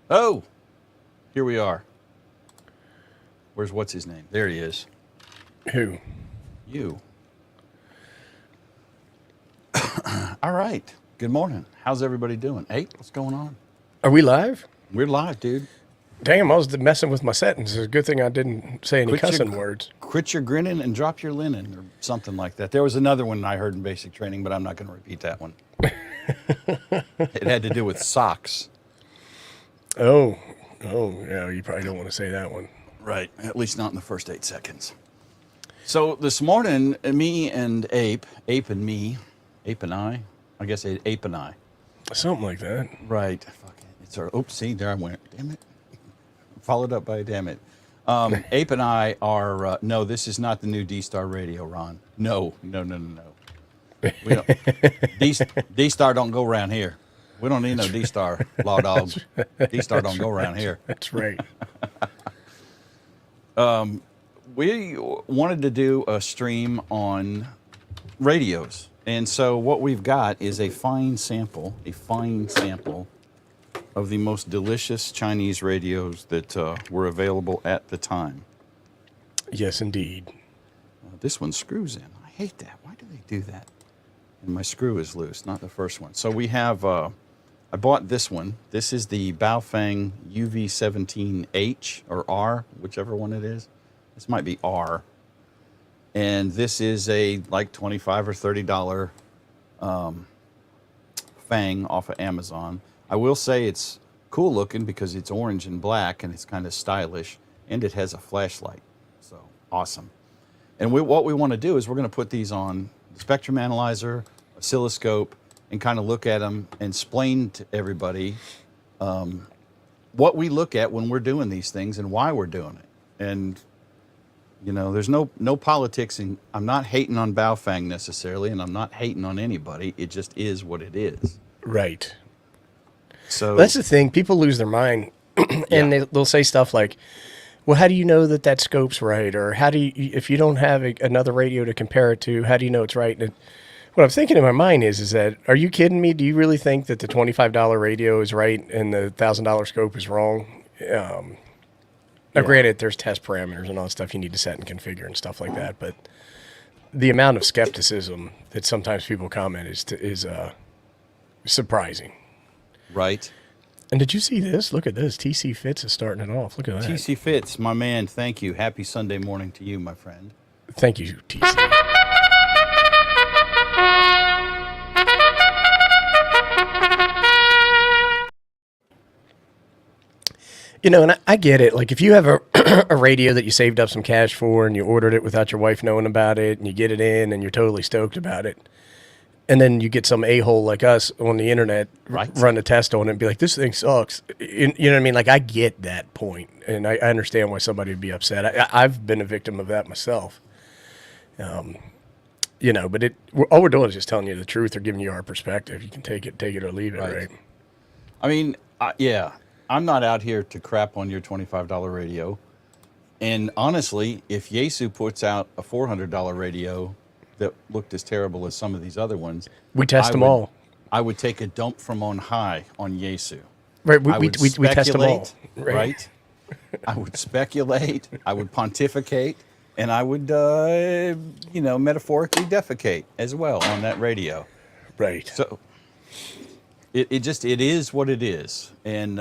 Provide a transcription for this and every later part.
Oh, here we are. What's his name? There he is. Who? You. All right. Good morning. How's everybody doing? Hey, what's going on? Are we live? We're live, dude. Damn, I was messing with my settings. It's a good thing I didn't say any cussing words. Quit your grinning and drop your linen or something like that. There was another one I heard in basic training, but I'm not going to repeat that one. It had to do with socks. Oh, yeah, you probably don't want to say that one. Right, at least not in the first 8 seconds. So this morning, me and Ape and me, Ape and I guess Ape and I. Something like that. Right. Fuck it. It's our, oops, see, there I went. Damn it. Followed up by damn it. Ape and I are, no, this is not the new D-Star radio, Ron. No. We don't, D-Star don't go around here. We don't need no D-Star, law dogs. D-Star don't go around here. That's right. We wanted to do a stream on radios. And so what we've got is a fine sample of the most delicious Chinese radios that were available at the time. Yes, indeed. This one screws in. I hate that. Why do they do that? And my screw is loose, not the first one. So we have, I bought this one. This is the Baofeng UV-17H or R, whichever one it is. This might be R. And this is a like $25 or $30 Fang off of Amazon. I will say it's cool looking because it's orange and black and it's kind of stylish and it has a flashlight. So awesome. And what we want to do is we're going to put these on the spectrum analyzer, oscilloscope, and kind of look at them and explain to everybody what we look at when we're doing these things and why we're doing it. And you know, there's no politics, and I'm not hating on Baofeng necessarily, and I'm not hating on anybody. It just is what it is. Right. So that's the thing. People lose their mind, and they'll say stuff like, well, how do you know that scope's right? Or how do you, if you don't have another radio to compare it to, how do you know it's right? And what I'm thinking in my mind is that, are you kidding me? Do you really think that the $25 radio is right and the $1,000 scope is wrong? Now, granted, there's test parameters and all that stuff you need to set and configure and stuff like that, but the amount of skepticism that sometimes people comment is surprising. Right. And did you see this? Look at this. TC Fitz is starting it off. Look at that. TC Fitz, my man, thank you. Happy Sunday morning to you, my friend. Thank you, TC. You know, and I get it. Like, if you have a radio that you saved up some cash for and you ordered it without your wife knowing about it and you get it in and you're totally stoked about it, and then you get some a-hole like us on the internet run a test on it and be like, this thing sucks. You know what I mean? Like, I get that point, and I understand why somebody would be upset. I've been a victim of that myself. You know, but all we're doing is just telling you the truth or giving you our perspective. You can take it or leave it, right? I mean, yeah. I'm not out here to crap on your $25 radio. And honestly, if Yaesu puts out a $400 radio that looked as terrible as some of these other ones, we test them all. I would take a dump from on high on Yaesu. Right, we test them all. Right? I would speculate, I would pontificate, and I would, metaphorically defecate as well on that radio. Right. So it is what it is. And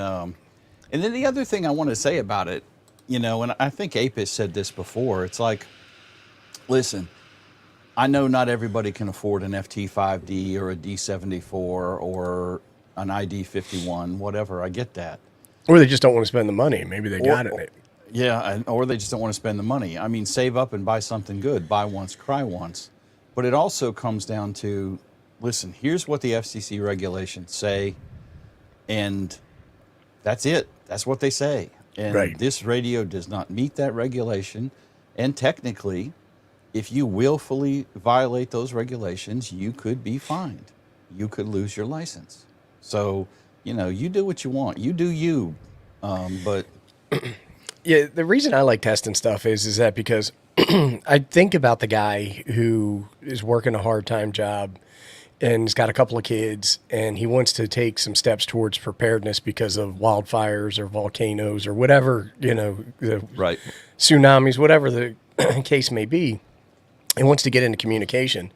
then the other thing I want to say about it, you know, and I think Ape has said this before, it's like, listen, I know not everybody can afford an FT5D or a D74 or an ID51, whatever. I get that. Or they just don't want to spend the money. Maybe they got it. Yeah, or they just don't want to spend the money. I mean, save up and buy something good. Buy once, cry once. But it also comes down to, listen, here's what the FCC regulations say, and that's it. That's what they say. And this radio does not meet that regulation. And technically, if you willfully violate those regulations, you could be fined. You could lose your license. So, you know, you do what you want. You do you. But yeah, the reason I like testing stuff is that because I think about the guy who is working a hard-time job and he's got a couple of kids, and he wants to take some steps towards preparedness because of wildfires or volcanoes or whatever, the Right. tsunamis, whatever the case may be. He wants to get into communication.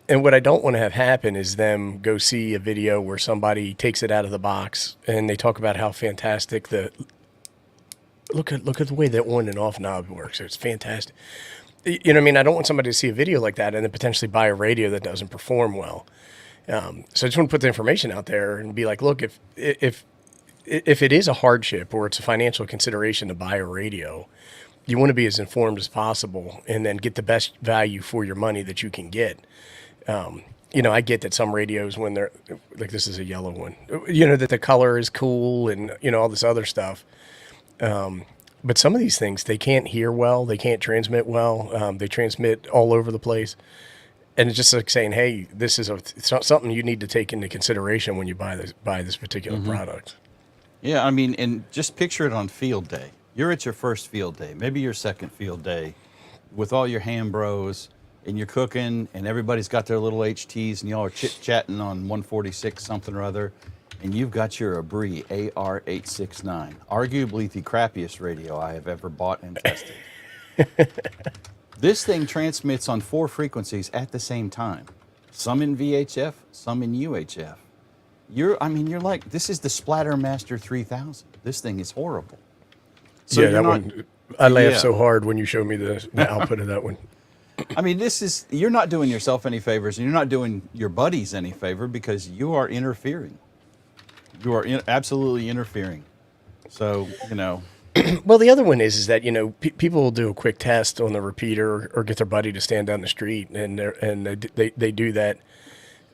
And what I don't want to have happen is them go see a video where somebody takes it out of the box and they talk about how fantastic look at the way that on and off knob works. It's fantastic. You know what I mean? I don't want somebody to see a video like that and then potentially buy a radio that doesn't perform well. So I just want to put the information out there and be like, look, if it is a hardship or it's a financial consideration to buy a radio, you want to be as informed as possible and then get the best value for your money that you can get. I get that some radios, when they're like, this is a yellow one, that the color is cool and, all this other stuff. But some of these things, they can't hear well. They can't transmit well. They transmit all over the place. And it's just like saying, hey, this is something you need to take into consideration when you buy this particular product. Yeah, I mean, and just picture it on field day. You're at your first field day, maybe your second field day, with all your ham bros, and you're cooking, and everybody's got their little HTs, and y'all are chit-chatting on 146 something or other, and you've got your Abri AR869, arguably the crappiest radio I have ever bought and tested. This thing transmits on 4 frequencies at the same time, some in VHF, some in UHF. You're like, this is the Splattermaster 3000. This thing is horrible. So yeah, I laughed so hard when you showed me the output of that one. I mean, you're not doing yourself any favors, and you're not doing your buddies any favor, because you are interfering. You are absolutely interfering. So, Well, the other one is that, people will do a quick test on the repeater or get their buddy to stand down the street, and they do that.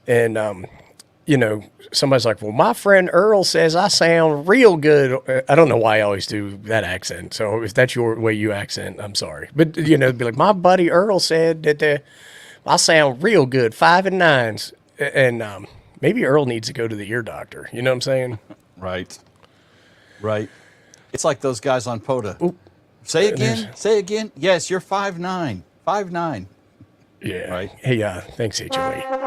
And, somebody's like, well, my friend Earl says I sound real good. I don't know why I always do that accent. So if that's your way you accent, I'm sorry. But, be like, my buddy Earl said that I sound real good, 5 and 9s. And maybe Earl needs to go to the ear doctor. You know what I'm saying? Right. It's like those guys on POTA. Oop. Say again. Yes, you're 5'9". 5'9". Yeah. Right. Hey, thanks, HOA.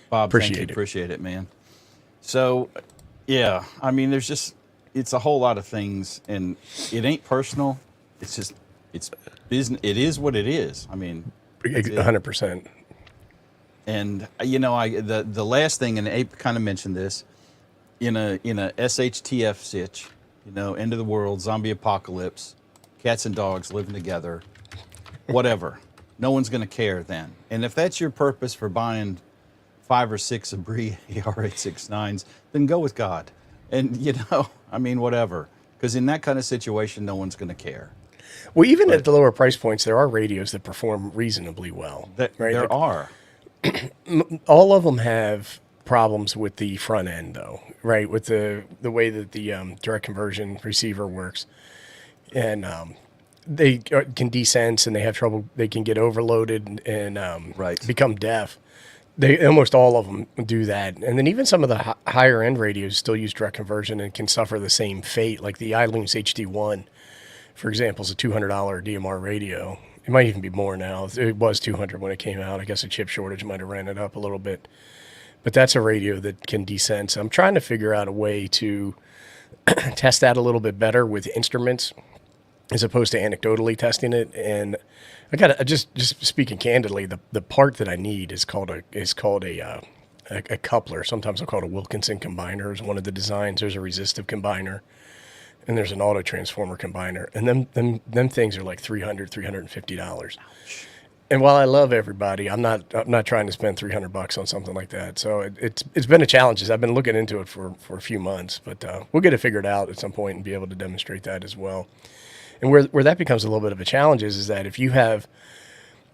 Bob, appreciate it, man. So, yeah, I mean, it's a whole lot of things, and it ain't personal. It's business. It is what it is. I mean, 100%. And the last thing, and Abe kind of mentioned this, in a SHTF sitch, end of the world, zombie apocalypse, cats and dogs living together, whatever. No one's going to care then. And if that's your purpose for buying 5 or 6 Abri AR869s, then go with God. And, whatever. Because in that kind of situation, no one's going to care. Well, even at the lower price points, there are radios that perform reasonably well. Right? There are. All of them have problems with the front end, though, right? With the way that the direct conversion receiver works. And they can desense, and they have trouble. They can get overloaded and become deaf. They almost all of them do that. And then even some of the higher end radios still use direct conversion and can suffer the same fate. Like the iLunes HD1, for example, is a $200 DMR radio. It might even be more now. It was $200 when it came out. I guess a chip shortage might have ran it up a little bit. But that's a radio that can desense. I'm trying to figure out a way to test that a little bit better with instruments as opposed to anecdotally testing it. And I got just speaking candidly, the part that I need is called a coupler. Sometimes I'll call it a Wilkinson combiner is one of the designs. There's a resistive combiner, and there's an auto transformer combiner, and them things are like $350. And while I love everybody, I'm not trying to spend $300 on something like that. So it's been a challenge. I've been looking into it for a few months, but we'll get it figured out at some point and be able to demonstrate that as well. And where that becomes a little bit of a challenge is that if you have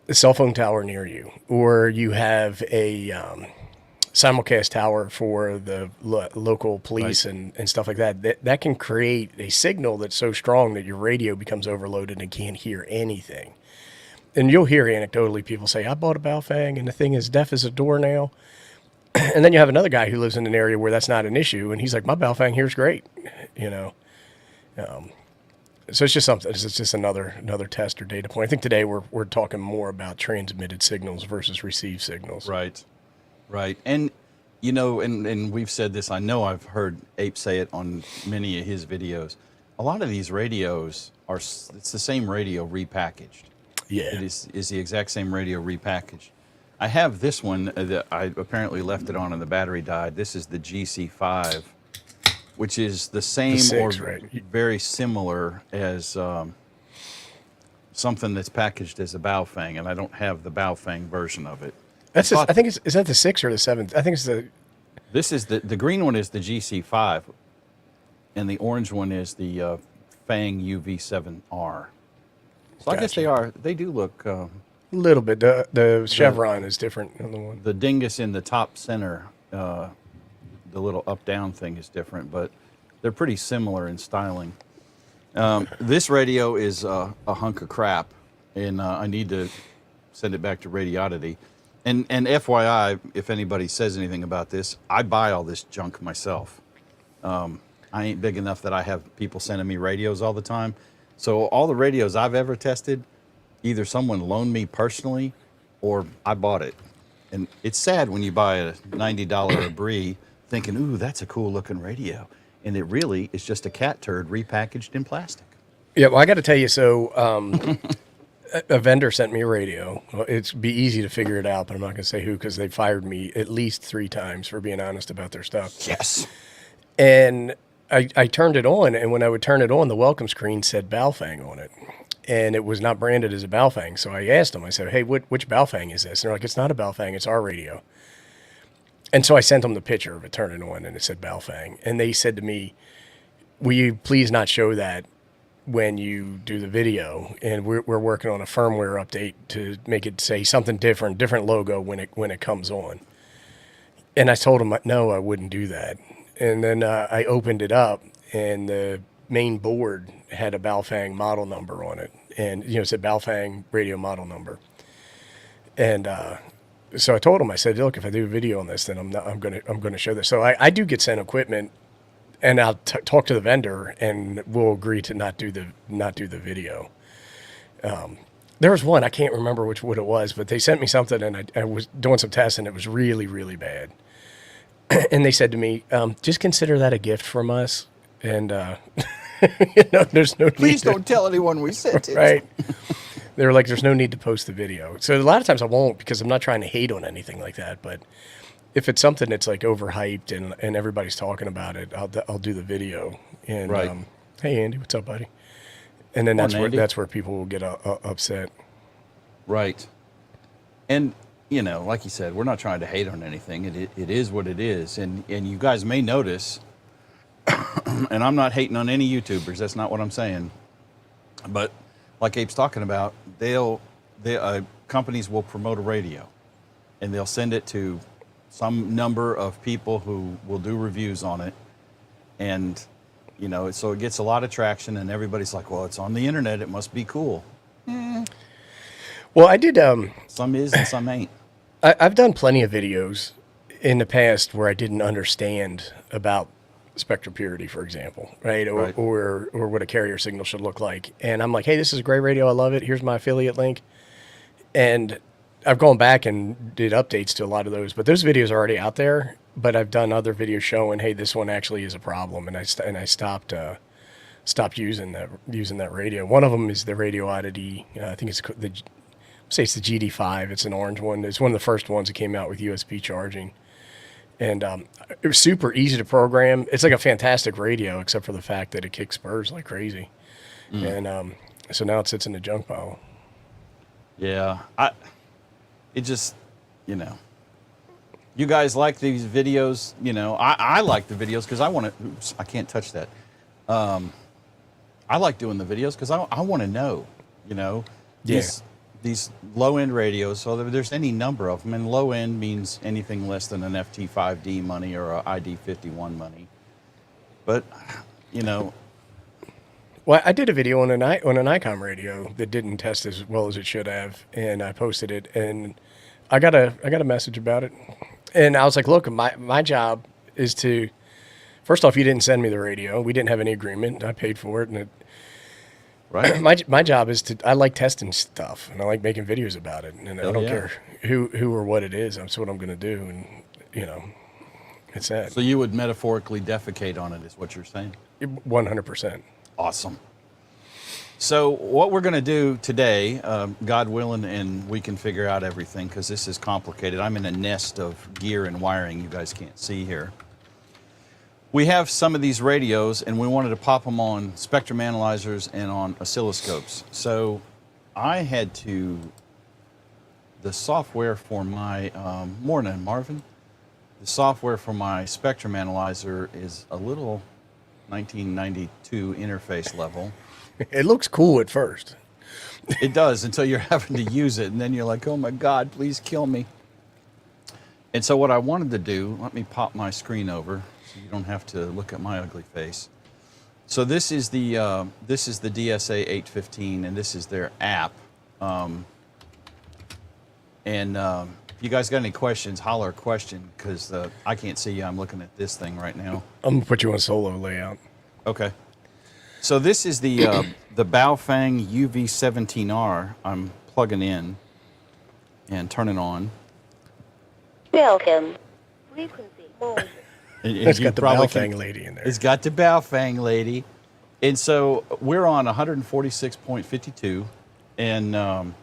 a cell phone tower near you, or you have a simulcast tower for the local police and stuff like that can create a signal that's so strong that your radio becomes overloaded and can't hear anything. And you'll hear anecdotally people say, I bought a Baofeng and the thing is deaf as a doornail. And then you have another guy who lives in an area where that's not an issue, and he's like, my Baofeng here's great, So it's just something. It's just another test or data point. I think today we're talking more about transmitted signals versus received signals. Right, right. And, and we've said this, I know I've heard Ape say it on many of his videos. A lot of these radios it's the same radio repackaged. Yeah. It is the exact same radio repackaged. I have this one that I apparently left it on and the battery died. This is the GC5, which is the same six, or right? very similar as something that's packaged as a Baofeng, and I don't have the Baofeng version of it. Is that the 6 or the 7? I think it's the. This is the green one is the GC5, and the orange one is the Fang UV-17R. So I guess they do look. A little bit. The chevron is different on the one. The dingus in the top center, the little up-down thing is different, but they're pretty similar in styling. This radio is a hunk of crap, and I need to send it back to Radioddity. And FYI, if anybody says anything about this, I buy all this junk myself. I ain't big enough that I have people sending me radios all the time. So all the radios I've ever tested, either someone loaned me personally or I bought it. And it's sad when you buy a $90 Brie thinking, ooh, that's a cool looking radio. And it really is just a cat turd repackaged in plastic. Yeah, well, I got to tell you, so a vendor sent me a radio. Well, it'd be easy to figure it out, but I'm not going to say who because they fired me at least 3 times for being honest about their stuff. Yes. And I turned it on, and when I would turn it on, the welcome screen said Baofeng on it. And it was not branded as a Baofeng. So I asked them, I said, hey, which Baofeng is this? And they're like, it's not a Baofeng, it's our radio. And so I sent them the picture of it turning on, and it said Baofeng. And they said to me, will you please not show that when you do the video? And we're working on a firmware update to make it say something different logo when it comes on. And I told them, no, I wouldn't do that. And then I opened it up, and the main board had a Baofeng model number on it, and it said Baofeng radio model number. And so I told him, I said, look, if I do a video on this, then I'm gonna show this. So I do get sent equipment, and I'll talk to the vendor, and we'll agree to not do the video. There was one, I can't remember what it was, but they sent me something, and I was doing some tests, and it was really, really bad. And they said to me, just consider that a gift from us. And, there's no need. Please don't tell anyone we sent it. Right. They were like, there's no need to post the video. So a lot of times I won't, because I'm not trying to hate on anything like that. But if it's something that's like overhyped and everybody's talking about it, I'll do the video. And, right. Hey, Andy, what's up, buddy? And then that's where people will get upset. Right. And, like you said, we're not trying to hate on anything. It is what it is. And you guys may notice, and I'm not hating on any YouTubers, that's not what I'm saying. But like Abe's talking about, companies will promote a radio, and they'll send it to some number of people who will do reviews on it. And, so it gets a lot of traction, and everybody's like, well, it's on the internet, it must be cool. Well, I did. Some is and some ain't. I've done plenty of videos in the past where I didn't understand about spectral purity, for example, right? Or what a carrier signal should look like. And I'm like, hey, this is a great radio. I love it. Here's my affiliate link. And I've gone back and did updates to a lot of those, but those videos are already out there. But I've done other videos showing, hey, this one actually is a problem, and I stopped using that radio. One of them is the Radioddity. I think it's it's the GD5. It's an orange one. It's one of the first ones that came out with USB charging. And it was super easy to program. It's like a fantastic radio, except for the fact that it kicks spurs like crazy. And so now it sits in the junk pile. Yeah. It just, you guys like these videos, I like the videos because I want to, oops, I can't touch that. I like doing the videos because I want to know, these low-end radios, so there's any number of them, and low-end means anything less than an FT5D money or a ID51 money. But, Well, I did a video on an ICOM radio that didn't test as well as it should have, and I posted it, and I got a message about it. And I was like, look, my job is to First off, you didn't send me the radio. We didn't have any agreement. I paid for it, and Right? my job is I like testing stuff, and I like making videos about it, and I don't care who or what it is. That's what I'm going to do, and it's that. So you would metaphorically defecate on it, is what you're saying? 100%. Awesome. So what we're going to do today, God willing, and we can figure out everything because this is complicated. I'm in a nest of gear and wiring you guys can't see here. We have some of these radios, and we wanted to pop them on spectrum analyzers and on oscilloscopes. So I had to, the software for my, morning, Marvin. The software for my spectrum analyzer is a little 1992 interface level. It looks cool at first. It does until you're having to use it, and then you're like, oh my God, please kill me. And so what I wanted to do, let me pop my screen over so you don't have to look at my ugly face. So this is the DSA 815, and this is their app. If you guys got any questions, holler a question, because I can't see you. I'm looking at this thing right now. I'm going to put you on solo layout. Okay. So this is the Baofeng UV-17R. I'm plugging in and turning on. Welcome. Frequency mode. It's got the Baofeng lady in there. It's got the Baofeng lady. And so we're on 146.52, and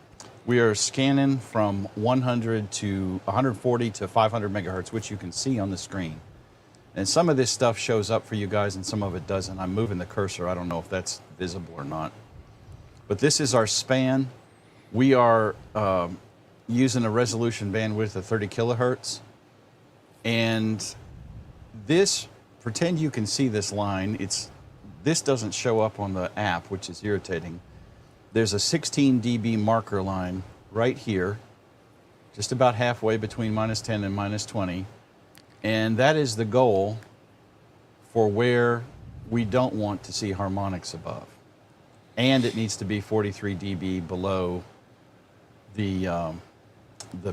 we are scanning from 100 to 140 to 500 megahertz, which you can see on the screen. And some of this stuff shows up for you guys, and some of it doesn't. I'm moving the cursor. I don't know if that's visible or not. But this is our span. We are using a resolution bandwidth of 30 kilohertz. And this, pretend you can see this line. This doesn't show up on the app, which is irritating. There's a 16 dB marker line right here, just about halfway between -10 and -20. And that is the goal for where we don't want to see harmonics above. And it needs to be 43 dB below the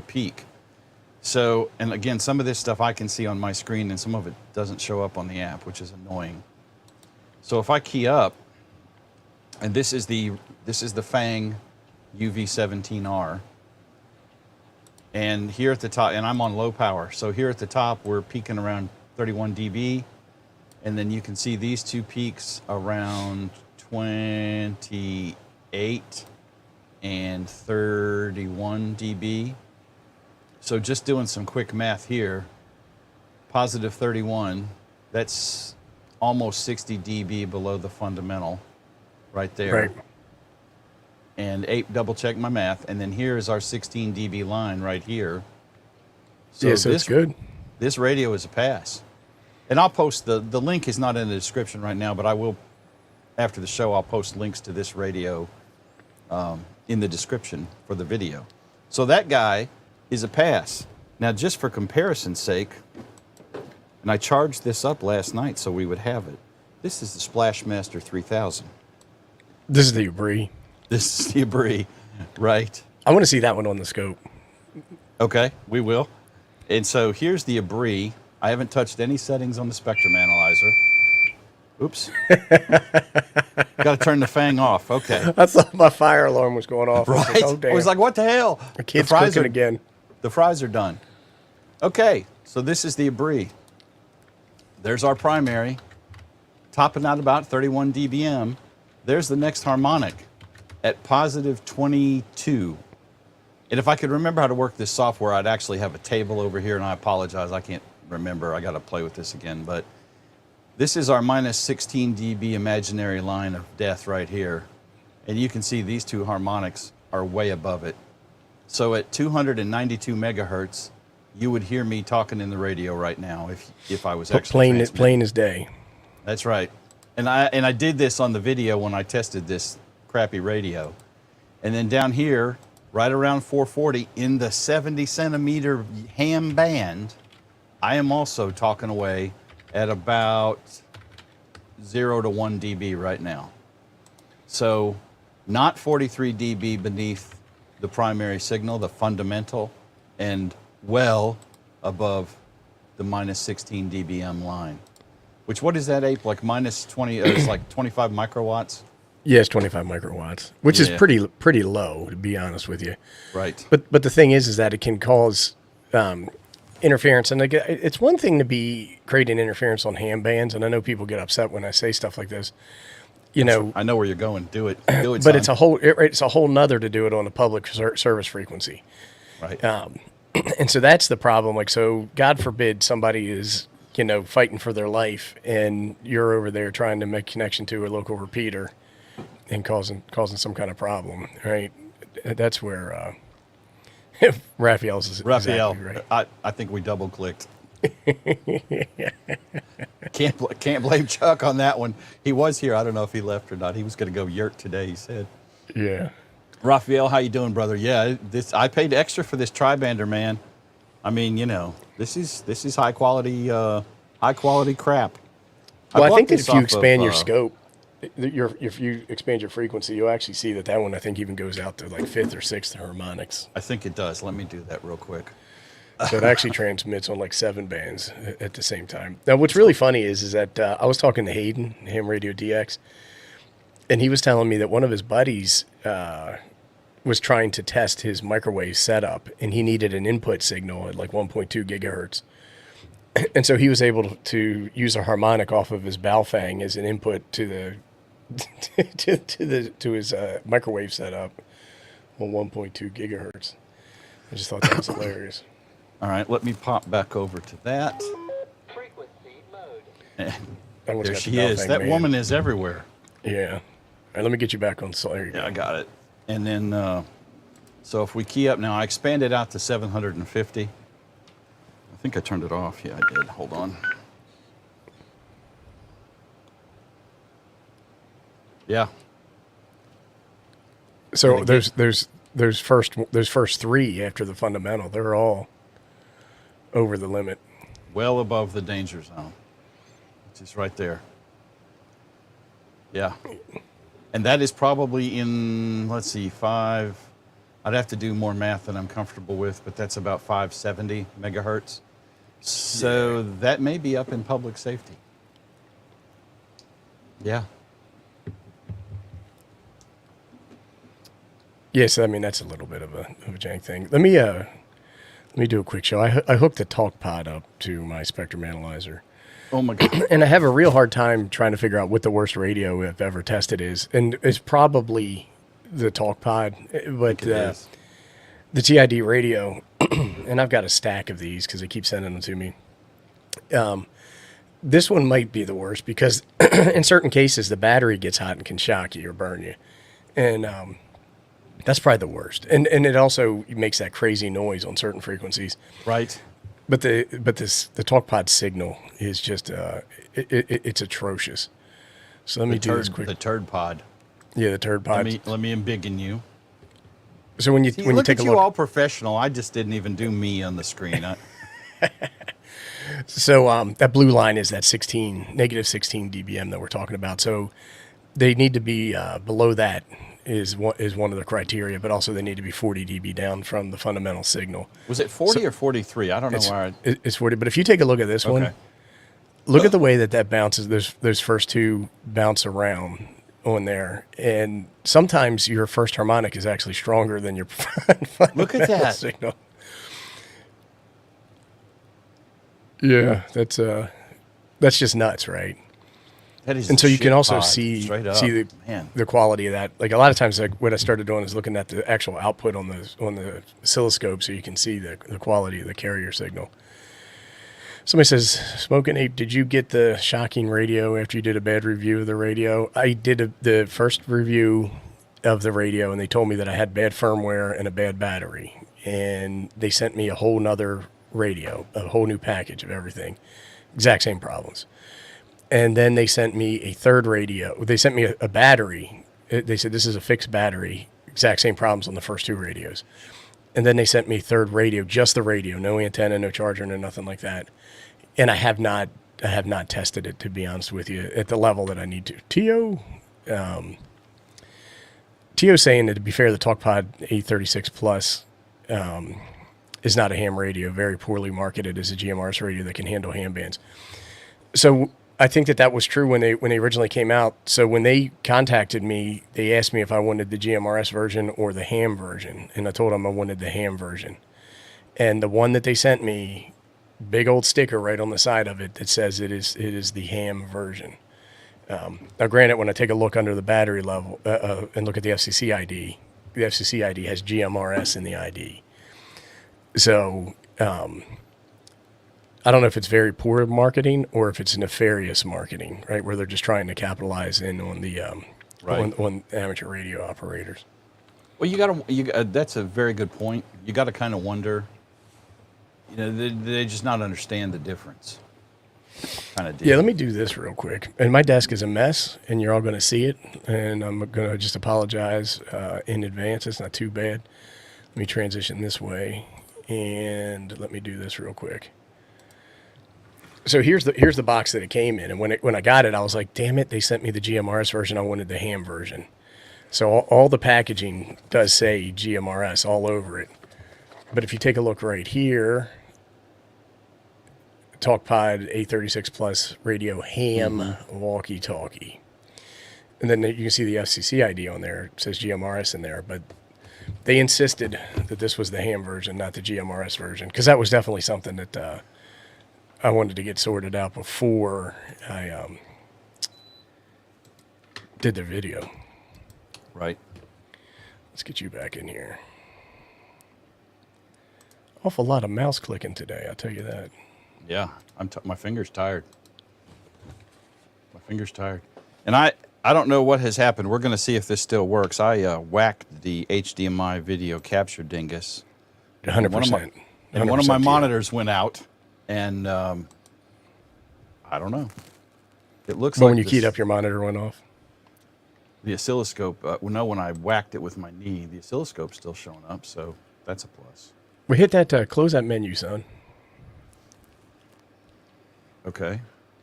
peak. So, and again, some of this stuff I can see on my screen, and some of it doesn't show up on the app, which is annoying. So if I key up, and this is the Fang UV-17R. And here at the top, and I'm on low power, so here at the top we're peaking around 31 dB, and then you can see these two peaks around 28 and 31 dB. So just doing some quick math here, positive 31, that's almost 60 dB below the fundamental right there. Right. And double check my math, and then here is our 16 dB line right here. So so it's good. This radio is a pass. And I'll post the link is not in the description right now, but I will, after the show, I'll post links to this radio in the description for the video. So that guy is a pass. Now, just for comparison's sake, and I charged this up last night so we would have it. This is the Splashmaster 3000. This is the Abri. This is the Abri, right? I want to see that one on the scope. Okay, we will. And so here's the Abri. I haven't touched any settings on the spectrum analyzer. Oops. Got to turn the Fang off. Okay. I thought my fire alarm was going off. Right. I was like, oh, damn. I was like, what the hell? The kid's cooking again. The fries are done. Okay, so this is the Abri. There's our primary, topping out about 31 dBm. There's the next harmonic at positive 22. And if I could remember how to work this software, I'd actually have a table over here, and I apologize, I can't remember. I got to play with this again. But this is our -16 dB imaginary line of death right here. And you can see these two harmonics are way above it. So at 292 megahertz, you would hear me talking in the radio right now if I was actually plain as day. That's right. And I did this on the video when I tested this crappy radio. And then down here, right around 440 in the 70 centimeter ham band, I am also talking away at about 0 to 1 dB right now. So not 43 dB beneath the primary signal, the fundamental, and well above the -16 dBm line. Which, what is that ape? Like minus 20, it's like 25 microwatts? Yeah, it's 25 microwatts, which is Yeah. pretty low, to be honest with you. Right. But the thing is that it can cause interference, and it's one thing to be creating interference on ham bands, and I know people get upset when I say stuff like this. You know, I know where you're going. Do it. Do it, but son. it's a whole nother to do it on a public service frequency. Right. And so that's the problem. Like, so God forbid somebody is, you know, fighting for their life and you're over there trying to make connection to a local repeater and causing some kind of problem, right? That's where Raphael's is Raphael, exactly right. I think we double clicked. Can't blame Chuck on that one. He was here. I don't know if he left or not. He was going to go yurt today, he said. Yeah. Raphael, how you doing, brother? Yeah, I paid extra for this tribander, man. I mean, you know, this is high quality crap. Well, I bought think that this if you off expand of, your scope, if you expand your frequency, you'll actually see that one I think even goes out to like fifth or sixth harmonics. I think it does. Let me do that real quick. So it actually transmits on like 7 bands at the same time. Now, what's really funny is that I was talking to Hayden, Ham Radio DX, and he was telling me that one of his buddies was trying to test his microwave setup, and he needed an input signal at like 1.2 gigahertz. And so he was able to use a harmonic off of his Baofeng as an input to his microwave setup on 1.2 gigahertz. I just thought that was hilarious. All right, let me pop back over to that. Frequency mode. That one's There got the she is. Baofeng That man. woman is everywhere. Yeah. All right, let me get you back on. There you go. Yeah, I got it. And then, so if we key up now, I expanded out to 750. I think I turned it off. Yeah, I did. Hold on. Yeah. So there's first 3 after the fundamental. They're all over the limit. Well above the danger zone, which is right there. Yeah. And that is probably in, let's see, I'd have to do more math than I'm comfortable with, but that's about 570 megahertz. So that may be up in public safety. Yeah. Yes, I mean that's a little bit of a jank thing. Let me do a quick show. I hooked the talk pod up to my Spectrum analyzer, Oh my God. and I have a real hard time trying to figure out what the worst radio I've ever tested is, and it's probably the talk pod, but It is. the TID radio, and I've got a stack of these because they keep sending them to me. This one might be the worst because in certain cases the battery gets hot and can shock you or burn you, and that's probably the worst. And it also makes that crazy noise on certain frequencies. Right. But the TalkPod signal is just it's atrocious. So let me do this quick. The turd pod. Yeah, the turd pod. Let me embiggen you. So when you See, when you look take at a you look, all professional. I just didn't even do me on the screen. so that blue line is that negative 16 dBm that we're talking about. So they need to be below that is one of the criteria, but also they need to be 40 dB down from the fundamental signal. Was it 40 or 43? I don't know where It's 40. But if you take a look at this one, Okay. look at the way that bounces. Those first 2 bounce around on there, and sometimes your first harmonic is actually stronger than your Look at that. signal. Yeah, that's just nuts, right? That is And so a you can shit also pod, see straight up. Man. the quality of that. Like a lot of times, like what I started doing is looking at the actual output on the oscilloscope, so you can see the quality of the carrier signal. Somebody says, "Smoking Ape, did you get the shocking radio after you did a bad review of the radio?" I did the first review of the radio, and they told me that I had bad firmware and a bad battery, and they sent me a whole nother radio, a whole new package of everything, exact same problems. And then they sent me a third radio. They sent me a battery. They said, this is a fixed battery. Exact same problems on the first 2 radios. And then they sent me a third radio, just the radio, no antenna, no charger, no nothing like that. And I have not tested it, to be honest with you, at the level that I need to. Tio's saying that, to be fair, the TalkPod 836 Plus is not a ham radio, very poorly marketed as a GMRS radio that can handle ham bands. So I think that was true when they originally came out. So when they contacted me, they asked me if I wanted the GMRS version or the ham version, and I told them I wanted the ham version. And the one that they sent me, big old sticker right on the side of it that says it is the ham version. Now, granted, when I take a look under the battery level and look at the FCC ID has GMRS in the ID. So I don't know if it's very poor marketing or if it's nefarious marketing, right? Where they're just trying to capitalize in on the on amateur radio operators. Well, that's a very good point. You got to kind of wonder, they just not understand the difference. Kind of deal. Yeah, let me do this real quick. And my desk is a mess, and you're all going to see it. And I'm going to just apologize in advance. It's not too bad. Let me transition this way, and let me do this real quick. So here's the box that it came in, and when I got it, I was like, damn it, they sent me the GMRS version. I wanted the ham version. So all the packaging does say GMRS all over it. But if you take a look right here, TalkPod 836 Plus radio ham walkie-talkie. And then you can see the FCC ID on there. It says GMRS in there. But they insisted that this was the ham version, not the GMRS version, because that was definitely something that I wanted to get sorted out before I did the video. Right. Let's get you back in here. Awful lot of mouse clicking today, I'll tell you that. Yeah, my finger's tired. My finger's tired. And I don't know what has happened. We're going to see if this still works. I whacked the HDMI video capture dingus. 100%. And one of my monitors went out, and I don't know. It looks like when you keyed up, your monitor went off? The oscilloscope, when I whacked it with my knee, the oscilloscope's still showing up, so that's a plus. We hit that, close that menu, son. Okay.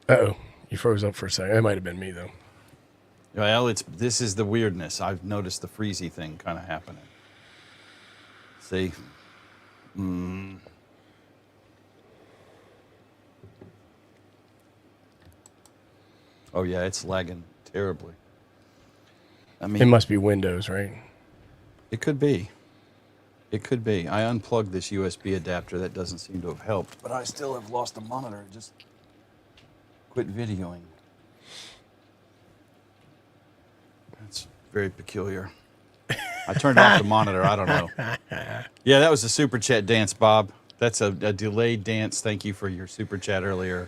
Uh-oh, you froze up for a second. It might have been me, though. Well, this is the weirdness. I've noticed the freezy thing kind of happening. See? Oh, yeah, it's lagging terribly. I mean, It must be Windows, right? it could be. It could be. I unplugged this USB adapter. That doesn't seem to have helped. But I still have lost a monitor. Just quit videoing. That's very peculiar. I turned off the monitor. I don't know. Yeah, that was a super chat dance, Bob. That's a delayed dance. Thank you for your super chat earlier.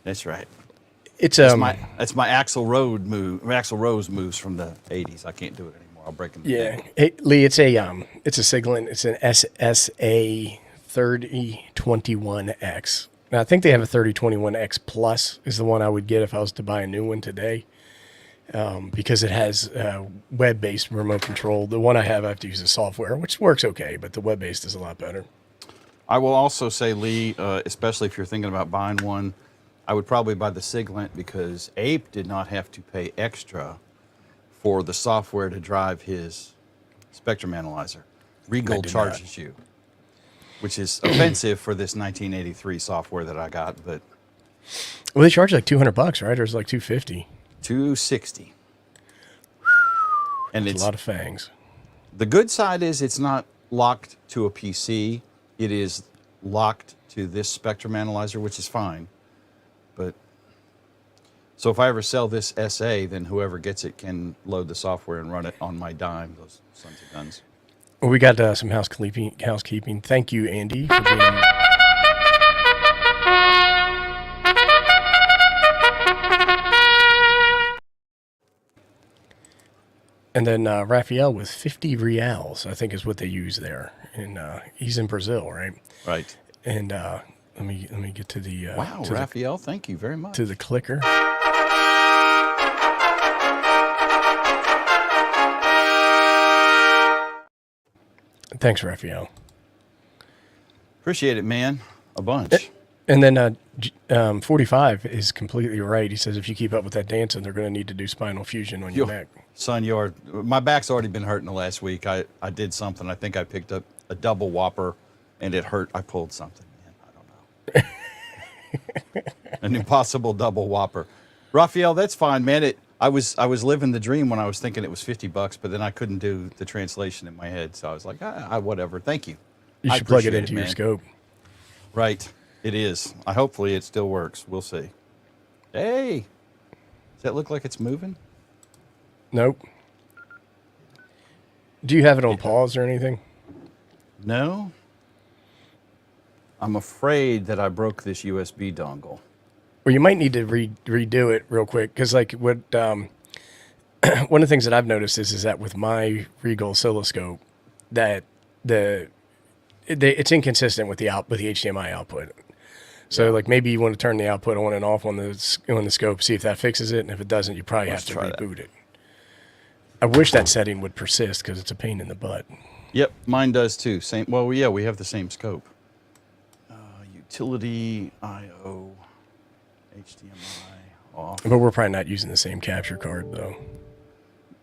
That's right. It's That's my Axl Rose moves from the '80s. I can't do it anymore. I'll break them. yeah. Hey, Lee, it's a Siglent. It's an SSA 3021X. Now I think they have a 3021X Plus is the one I would get if I was to buy a new one today. Because it has web-based remote control. The one I have to use the software, which works okay, but the web-based is a lot better. I will also say, Lee, especially if you're thinking about buying one, I would probably buy the Siglent because Ape did not have to pay extra for the software to drive his spectrum analyzer. Regal charges you, which is offensive for this 1983 software that I got, but... Well, they charge like $200, right? Or it's like $250. $260. And It's a lot of fangs. The good side is it's not locked to a PC. It is locked to this spectrum analyzer, which is fine. But so if I ever sell this SA, then whoever gets it can load the software and run it on my dime, those sons of guns. Well, we got some housekeeping. Thank you, Andy, for being... And then Raphael with 50 reals, I think is what they use there. And he's in Brazil, right? Right. And let me get to the... Wow, Raphael, thank you very much. To the clicker. Thanks, Raphael. Appreciate it, man. A bunch. And then 45 is completely right. He says if you keep up with that dancing, they're going to need to do spinal fusion on your neck. Son, my back's already been hurting the last week. I did something. I think I picked up a double whopper, and it hurt. I pulled something, man. I don't know. An impossible double whopper. Raphael, that's fine, man. I was living the dream when I was thinking it was $50, but then I couldn't do the translation in my head, so I was like, whatever. Thank you. You I should plug it appreciate into your man. scope. Right, it is. Hopefully it still works. We'll see. Hey, does that look like it's moving? Nope. Do you have it on pause or anything? No. I'm afraid that I broke this USB dongle. Well, you might need to redo it real quick because, like, what one of the things that I've noticed is that with my Regal oscilloscope, that it's inconsistent with the HDMI output. So, like, maybe you want to turn the output on and off on the scope, see if that fixes it, and if it doesn't, you probably have to reboot it. I wish that setting would persist because it's a pain in the butt. Yep, mine does too. Same. Well, yeah, we have the same scope. Utility I/O. HDMI off. But we're probably not using the same capture card, though.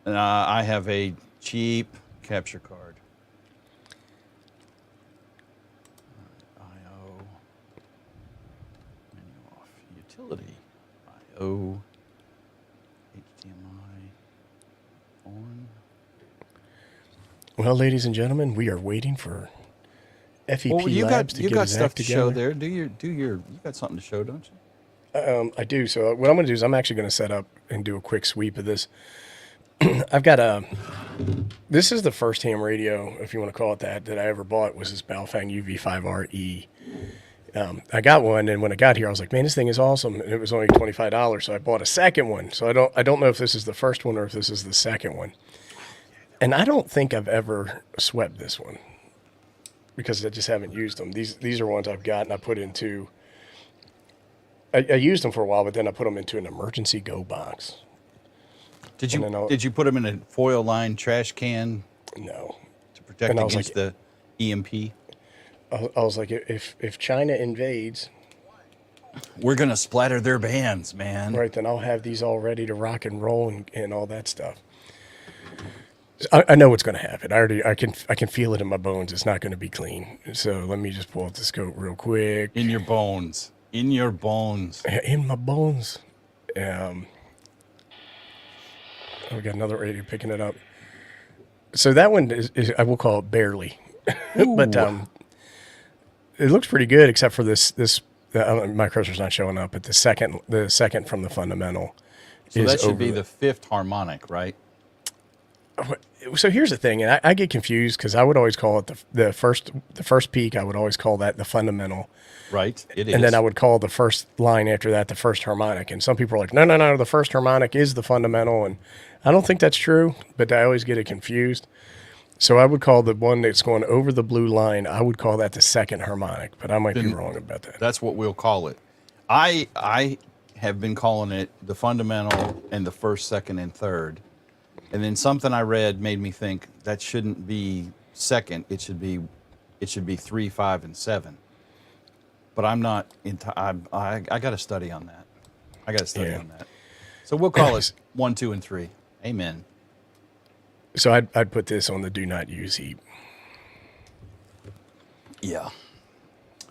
I have a cheap capture card. I/O. Menu off. Utility. I/O. HDMI on. Well, ladies and gentlemen, we are waiting for FEP Well, you Labs got to you get got his stuff act to together. show there. You got something to show, don't you? I do. So what I'm going to do is I'm actually going to set up and do a quick sweep of this. I've got this is the first ham radio, if you want to call it that I ever bought, was this Baofeng UV-17R. I got one, and when I got here, I was like, man, this thing is awesome. And it was only $25, so I bought a second one. So I don't know if this is the first one or if this is the second one. And I don't think I've ever swept this one because I just haven't used them. These are ones I've got and I put into... I used them for a while, but then I put them into an emergency go box. Did you put them in a foil-lined trash can No. to protect And I was against like- the EMP? I was like, if China invades, We're gonna splatter their bands, man. right, then I'll have these all ready to rock and roll and all that stuff. I know what's going to happen. I can feel it in my bones. It's not going to be clean. So let me just pull up the scope real quick. In your bones. In your bones. In my bones. We got another radio picking it up. So that one is I will call it barely, but it looks pretty good except for this. My cursor's not showing up, but the second from the fundamental. So that should over be the fifth harmonic, right? So here's the thing, and I get confused because I would always call it the first peak. I would always call that the fundamental. Right, it is. And then I would call the first line after that the first harmonic. And some people are like, no, the first harmonic is the fundamental. And I don't think that's true, but I always get it confused. So I would call the one that's going over the blue line, I would call that the second harmonic, but I might be wrong about that. That's what we'll call it. I have been calling it the fundamental and the first, second, and third. And then something I read made me think that shouldn't be second. It should be 3, 5, and 7. But I'm not into. I got to study on that. I got to study on that. So we'll call it 1, 2, and 3. Amen. So I'd put this on the do not use heap. Yeah.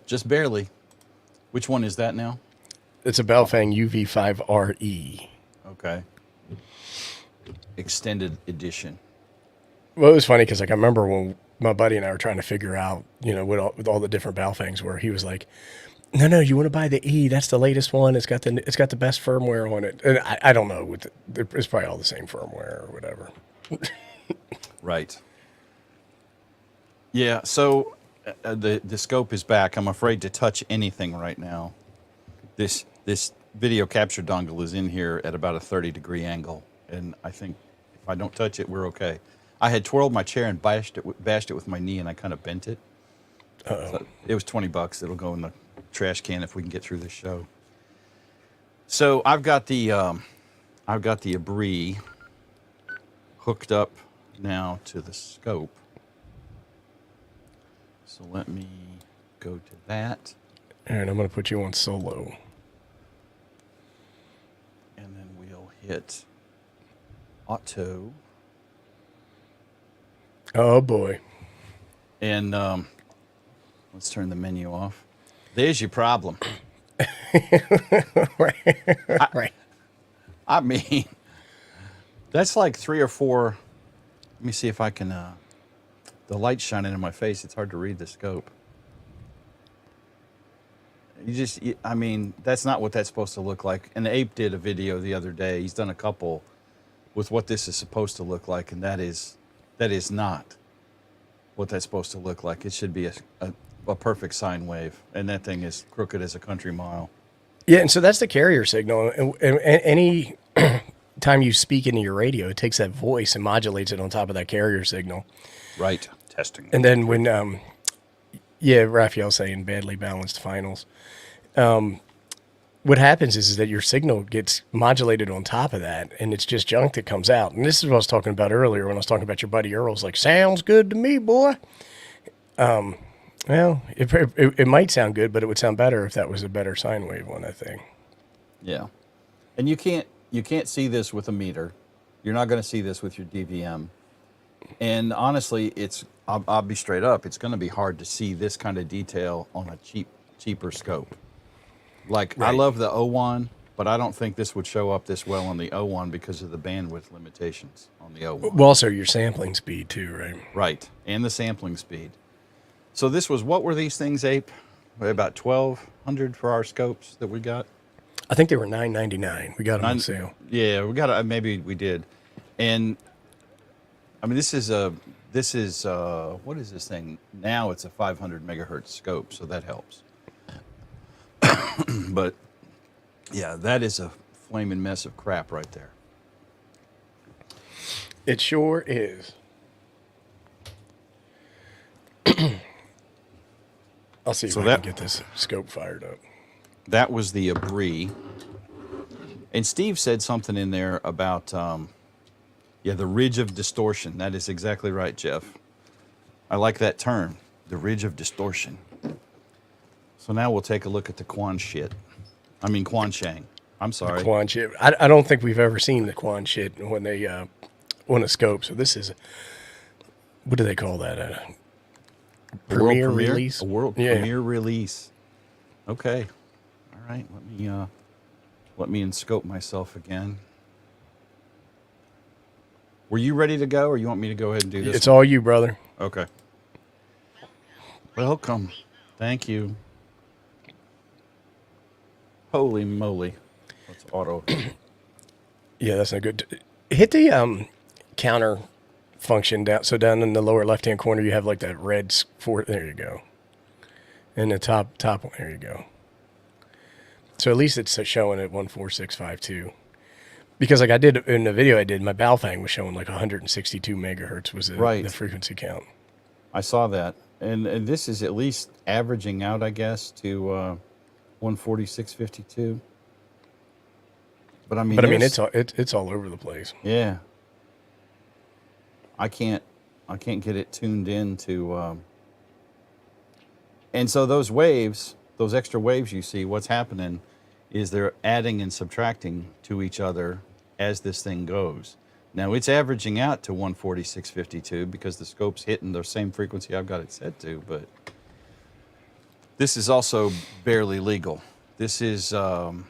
Just barely. Which one is that now? It's a Baofeng UV-5RE. Okay. Extended edition. Well, it was funny because like I remember when my buddy and I were trying to figure out, what all the different Baofengs were. He was like, "No, you want to buy the E? That's the latest one. It's got the best firmware on it." And I don't know. It's probably all the same firmware or whatever. Right. Yeah. So the scope is back. I'm afraid to touch anything right now. This video capture dongle is in here at about a 30-degree angle, and I think if I don't touch it, we're okay. I had twirled my chair and bashed it with my knee, and I kind of bent it. So it was $20. It'll go in the trash can if we can get through this show. So I've got the Abri hooked up now to the scope. So let me go to that. All right, I'm going to put you on solo. And then we'll hit auto. Oh boy. And let's turn the menu off. There's your problem. Right. I mean, that's like 3 or 4. Let me see if I can. The light's shining in my face. It's hard to read the scope. I mean, that's not what that's supposed to look like. And Ape did a video the other day. He's done a couple with what this is supposed to look like, and that is not what that's supposed to look like. It should be a perfect sine wave, and that thing is crooked as a country mile. Yeah, and so that's the carrier signal. And any time you speak into your radio, it takes that voice and modulates it on top of that carrier signal. Right. Testing. And then when, Raphael's saying badly balanced finals. What happens is that your signal gets modulated on top of that, and it's just junk that comes out. And this is what I was talking about earlier when I was talking about your buddy Earl's like, sounds good to me, boy. Well, it might sound good, but it would sound better if that was a better sine wave one, I think. Yeah. And you can't see this with a meter. You're not going to see this with your DVM. And honestly, I'll be straight up, it's going to be hard to see this kind of detail on a cheaper scope. Like, right. I love the O1, but I don't think this would show up this well on the O1 because of the bandwidth limitations on the O1. Well, also your sampling speed too, right? Right, and the sampling speed. So this was, what were these things, Ape? About $1,200 for our scopes that we got? I think they were $9.99. We got them on sale. Yeah, we got maybe we did. And I mean, this is what is this thing? Now it's a 500 megahertz scope, so that helps. But yeah, that is a flaming mess of crap right there. It sure is. I'll see if I can get this scope fired up. That was the Abri. And Steve said something in there about, the ridge of distortion. That is exactly right, Jeff. I like that term, the ridge of distortion. So now we'll take a look at the Quanshang. I'm sorry. The Quanshang. I don't think we've ever seen the Quanshang when they on a scope. So this is, what do they call that? A premiere release? A world premiere release. Okay. All right. Let me enscope myself again. Were you ready to go, or you want me to go ahead and do this? It's all you, brother. Okay. Welcome. Thank you. Holy moly. Let's auto. Yeah, that's not good. Hit the counter function down. So down in the lower left-hand corner, you have like that red there you go. And the top one, there you go. So at least it's showing at 14652. Because like I did in the video I did, my Baofeng was showing like 162 megahertz was the frequency count. I saw that. And this is at least averaging out, I guess, to 146.52. But I mean, it's all over the place. Yeah. I can't get it tuned in to. And so those waves, those extra waves you see, what's happening is they're adding and subtracting to each other as this thing goes. Now it's averaging out to 146.52 because the scope's hitting the same frequency I've got it set to, but this is also barely legal. This is, let's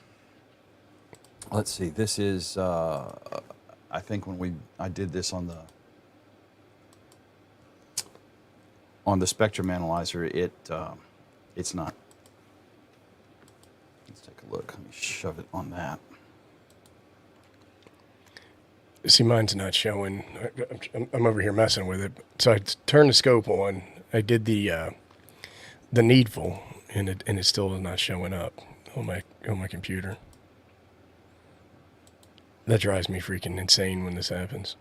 see, this is, I think when I did this on the spectrum analyzer, it's not. Let's take a look. Let me shove it on that. See, mine's not showing. I'm over here messing with it. So I turned the scope on. I did the needful, and it's still not showing up on my computer. That drives me freaking insane when this happens.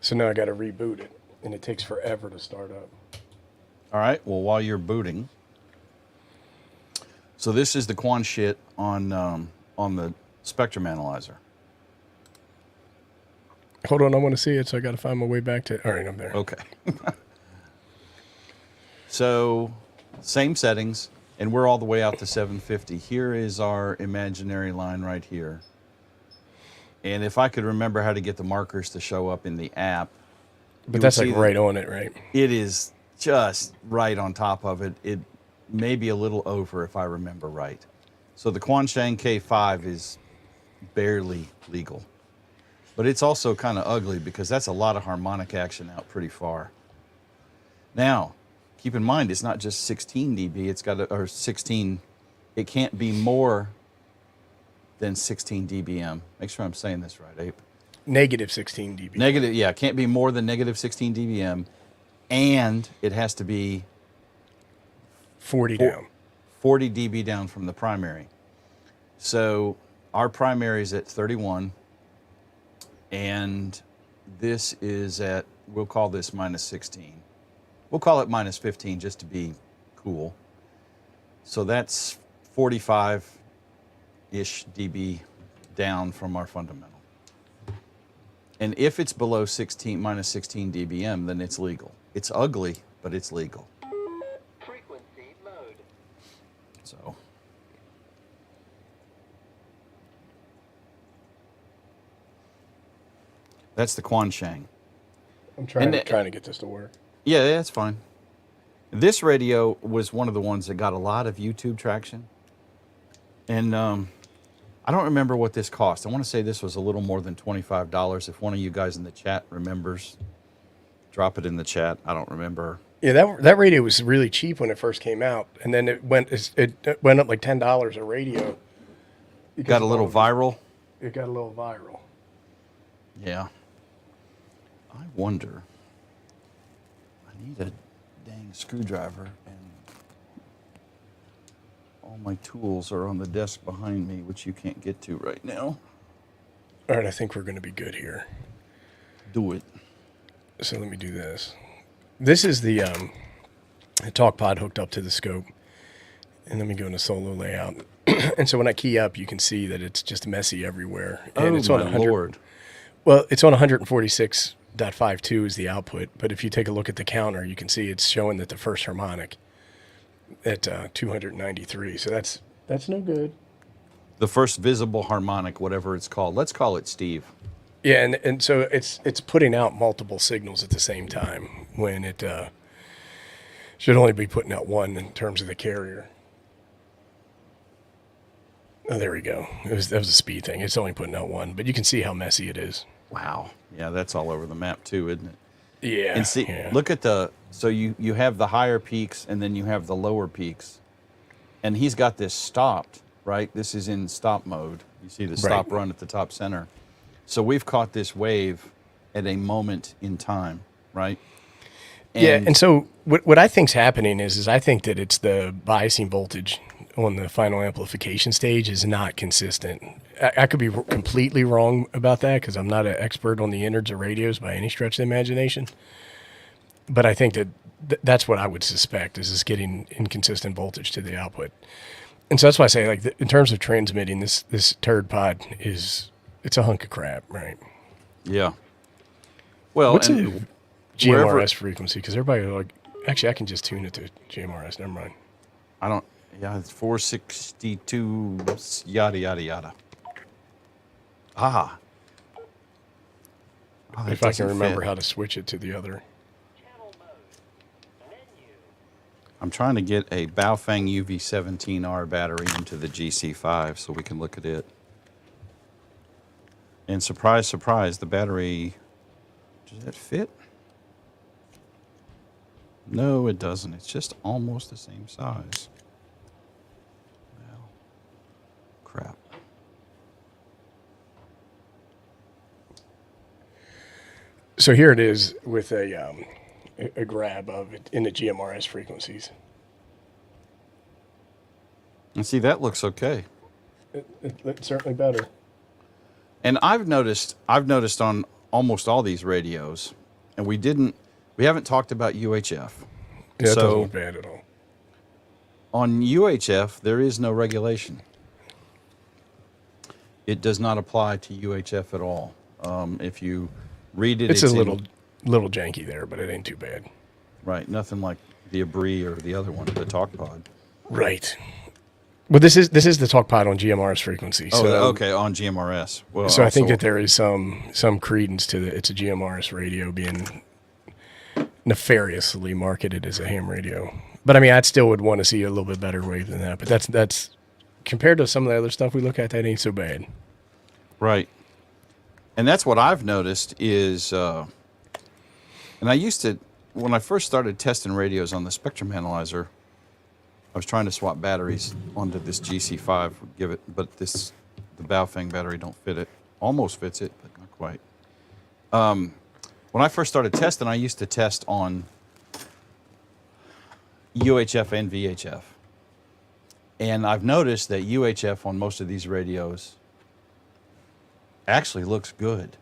So now I got to reboot it, and it takes forever to start up. All right. Well, while you're booting, so this is the Quanshang on the spectrum analyzer. Hold on, I want to see it, so I got to find my way back to it. All right, I'm there. Okay. So same settings, and we're all the way out to 750. Here is our imaginary line right here. And if I could remember how to get the markers to show up in the app, But that's like right on it, right? It is just right on top of it. It may be a little over if I remember right. So the Quansheng K5 is barely legal. But it's also kind of ugly because that's a lot of harmonic action out pretty far. Now, keep in mind, it's not just 16 dB. It's got or 16. It can't be more than 16 dBm. Make sure I'm saying this right, Ape. Negative 16 dB. Negative, yeah, it can't be more than negative 16 dBm, and it has to be 40 down. 40 dB down from the primary. So our primary is at 31, and this is at, we'll call this minus 16. We'll call it minus 15 just to be cool. So that's 45-ish dB down from our fundamental. And if it's below minus 16 dBm, then it's legal. It's ugly, but it's legal. Frequency mode. So that's the Quansheng. I'm trying to get this to work. Yeah, that's fine. This radio was one of the ones that got a lot of YouTube traction. And I don't remember what this cost. I want to say this was a little more than $25. If one of you guys in the chat remembers, drop it in the chat. I don't remember. Yeah, that radio was really cheap when it first came out, and then it went up like $10 a radio. Got a little viral. It got a little viral. Yeah. I wonder. I need a dang screwdriver, and all my tools are on the desk behind me, which you can't get to right now. All right, I think we're going to be good here. Do it. So let me do this. This is the talk pod hooked up to the scope. And let me go into solo layout. And so when I key up, you can see that it's just messy everywhere. And it's on 100, Lord. Well, it's on 146.52 is the output. But if you take a look at the counter, you can see it's showing that the first harmonic at 293. So that's no good. The first visible harmonic, whatever it's called. Let's call it Steve. Yeah, and so it's putting out multiple signals at the same time when it should only be putting out one in terms of the carrier. Oh, there we go. That was a speed thing. It's only putting out one, but you can see how messy it is. Wow. Yeah, that's all over the map too, isn't it? Yeah. And see, look at so you have the higher peaks and then you have the lower peaks. And he's got this stopped, right? This is in stop mode. You see the stop run at the top center. So we've caught this wave at a moment in time, right? And so what I think's happening is I think that it's the biasing voltage on the final amplification stage is not consistent. I could be completely wrong about that because I'm not an expert on the innards of radios by any stretch of the imagination. But I think that that's what I would suspect is it's getting inconsistent voltage to the output. And so that's why I say, like, in terms of transmitting, this turd pod it's a hunk of crap, right? Yeah. Well, what's and a GMRS frequency? Because everybody like, actually, I can just tune it to GMRS. Never mind. I don't. Yeah, it's 462. Yada yada yada. Ah. Oh, If I can remember how to switch it to the other. Channel mode. Menu. I'm trying to get a Baofeng UV-17R battery into the GC5 so we can look at it. And surprise, surprise, the battery, does that fit? No, it doesn't. It's just almost the same size. Well, crap. So here it is with a grab of it in the GMRS frequencies. And see, that looks okay. It's certainly better. And I've noticed on almost all these radios, and we haven't talked about UHF. Yeah, that doesn't look bad at all. On UHF, there is no regulation. It does not apply to UHF at all. If you read it, it's a little janky there, but it ain't too bad. Right, nothing like the Abri or the other one, the talk pod. Right. But this is the talk pod on GMRS frequency. Oh, so, okay, on GMRS. Well, so I think that there is some credence to it's a GMRS radio being nefariously marketed as a ham radio. But I mean, I still would want to see a little bit better wave than that. But that's compared to some of the other stuff we look at, that ain't so bad. Right. And that's what I've noticed is, and I used to, when I first started testing radios on the spectrum analyzer, I was trying to swap batteries onto this GC5, but the Baofeng battery don't fit it. Almost fits it, but not quite. When I first started testing, I used to test on UHF and VHF. And I've noticed that UHF on most of these radios actually looks good.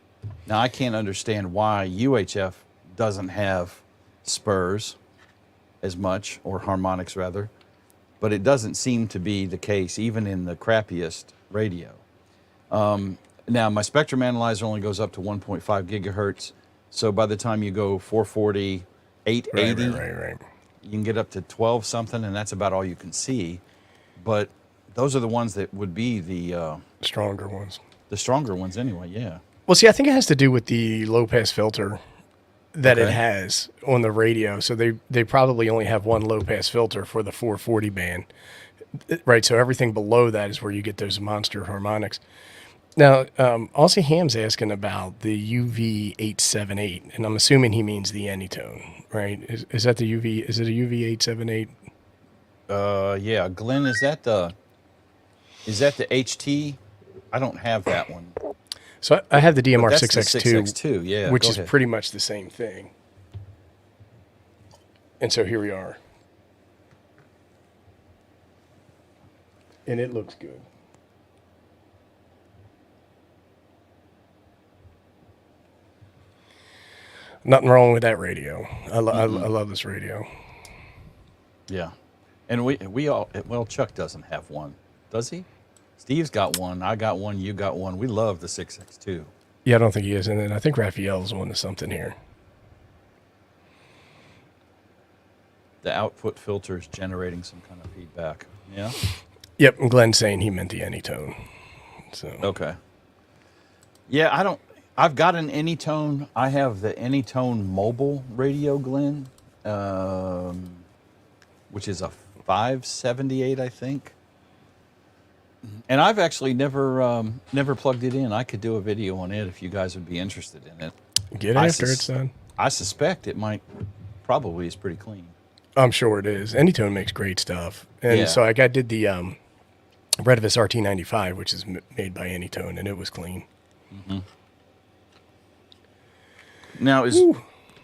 Now, I can't understand why UHF doesn't have spurs as much, or harmonics rather, but it doesn't seem to be the case even in the crappiest radio. Now, my spectrum analyzer only goes up to 1.5 gigahertz, so by the time you go 440, 880, Right. you can get up to 12 something, and that's about all you can see. But those are the ones that would be the Stronger ones. stronger ones anyway, yeah. Well, see, I think it has to do with the low pass filter that it Okay. has on the radio. So they probably only have one low pass filter for the 440 band, right? So everything below that is where you get those monster harmonics. Now, Aussie Ham's asking about the UV-878, and I'm assuming he means the Anytone, right? Is that the UV? Is it a UV-878? Yeah, Glenn, is that the HT? I don't have that one. So I have the DMR That's the 6X2, 6X2, yeah. which go is ahead. pretty much the same thing. And so here we are. And it looks good. Nothing wrong with that radio. I love this radio. Yeah. And we all, well, Chuck doesn't have one, does he? Steve's got one, I got one, you got one. We love the 6X2. Yeah, I don't think he is. And then I think Raphael's on to something here. The output filter is generating some kind of feedback. Yeah? Yep, and Glenn's saying he meant the Anytone. So Okay. Yeah, I've got an Anytone. I have the Anytone mobile radio, Glenn, which is a 578, I think. And I've actually never plugged it in. I could do a video on it if you guys would be interested in it. get I after it, son. I suspect it probably is pretty clean. I'm sure it is. Anytone makes great stuff. And Yeah. so I did the Retevis RT95, which is made by Anytone, and it was clean. Now, is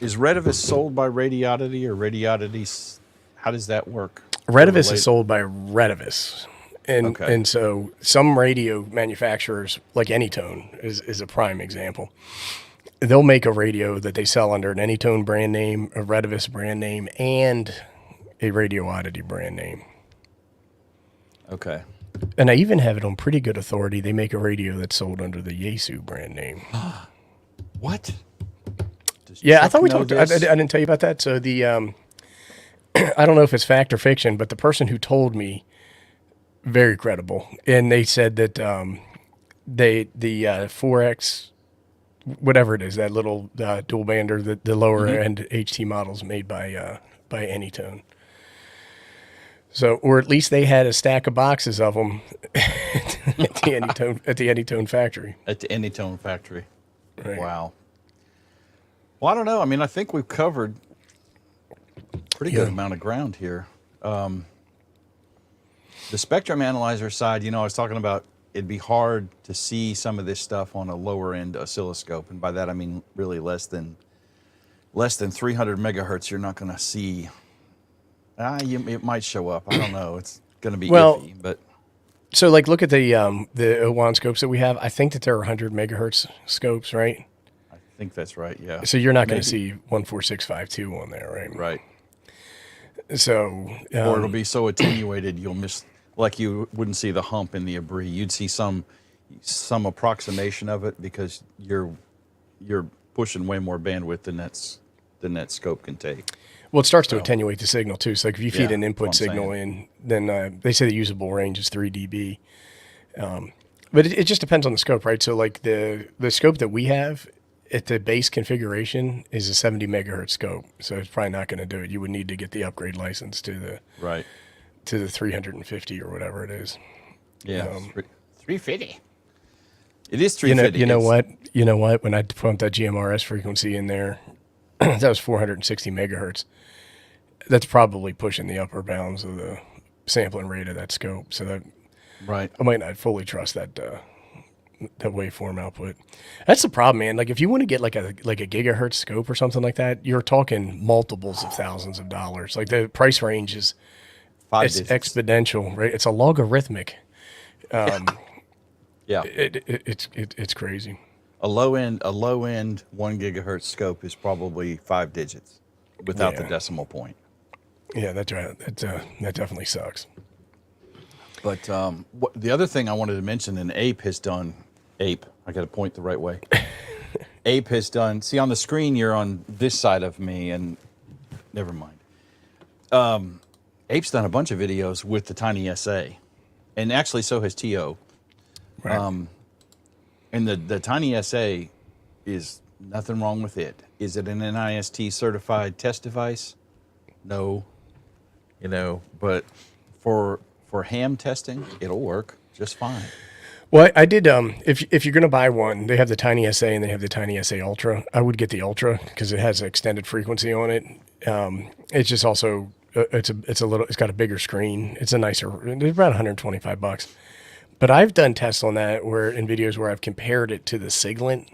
Retevis sold by Radioddity or Radioddity? How does that work? Retevis is sold by Retevis. And Okay. and so some radio manufacturers, like Anytone is a prime example, they'll make a radio that they sell under an Anytone brand name, a Retevis brand name, and a Radioddity brand name. Okay. And I even have it on pretty good authority. They make a radio that's sold under the Yaesu brand name. What? Does Yeah, I Chuck thought we know talked. I this? didn't tell you about that. So the I don't know if it's fact or fiction, but the person who told me, very credible, and they said that the 4X, whatever it is, that little dual bander, the lower end HT models made by Anytone. So, or at least they had a stack of boxes of them at the Anytone factory. At the Anytone factory. Right. Wow. Well, I don't know. I mean, I think we've covered a pretty good amount of ground here. The spectrum analyzer side, I was talking about it'd be hard to see some of this stuff on a lower end oscilloscope, and by that I mean really less than 300 megahertz. You're not going to see. It might show up. I don't know. It's going to be iffy, but. So, like, look at the O1 scopes that we have. I think that they're 100 megahertz scopes, right? I think that's right, yeah. So you're not going to see 14652 on there, right? Right. So, Or it'll be so attenuated you'll miss, like you wouldn't see the hump in the abri. You'd see some approximation of it because you're pushing way more bandwidth than that scope can take. well, it starts to attenuate the signal too. So, like, if you feed Yeah, an that's input what I'm signal saying. in, then they say the usable range is 3 dB. But it just depends on the scope, right? So, like the scope that we have at the base configuration is a 70 megahertz scope, so it's probably not going to do it. You would need to get the upgrade license to the Right. 350 or whatever it is. Yeah. 350. It is 350. You know what? You know what? When I pumped that GMRS frequency in there, that was 460 megahertz. That's probably pushing the upper bounds of the sampling rate of that scope. So that Right. I might not fully trust that waveform output. That's the problem, man. Like if you want to get like a gigahertz scope or something like that, you're talking multiples of thousands of dollars. Like the price range is it's exponential, right? It's a logarithmic. Yeah. It's crazy. A low end 1 gigahertz scope is probably 5 digits without the Yeah. decimal point. Yeah, that's right. That definitely sucks. But the other thing I wanted to mention, and I got to point the right way. Ape has done, see on the screen, you're on this side of me, and never mind. Ape's done a bunch of videos with the Tiny SA, and actually so has T.O. Right. And the Tiny SA is nothing wrong with it. Is it an NIST certified test device? No. But for ham testing, it'll work just fine. Well, I did. If you're going to buy one, they have the Tiny SA and they have the Tiny SA Ultra. I would get the Ultra because it has extended frequency on it. It's just also it's got a bigger screen. It's about $125. But I've done tests on that in videos where I've compared it to the Siglent,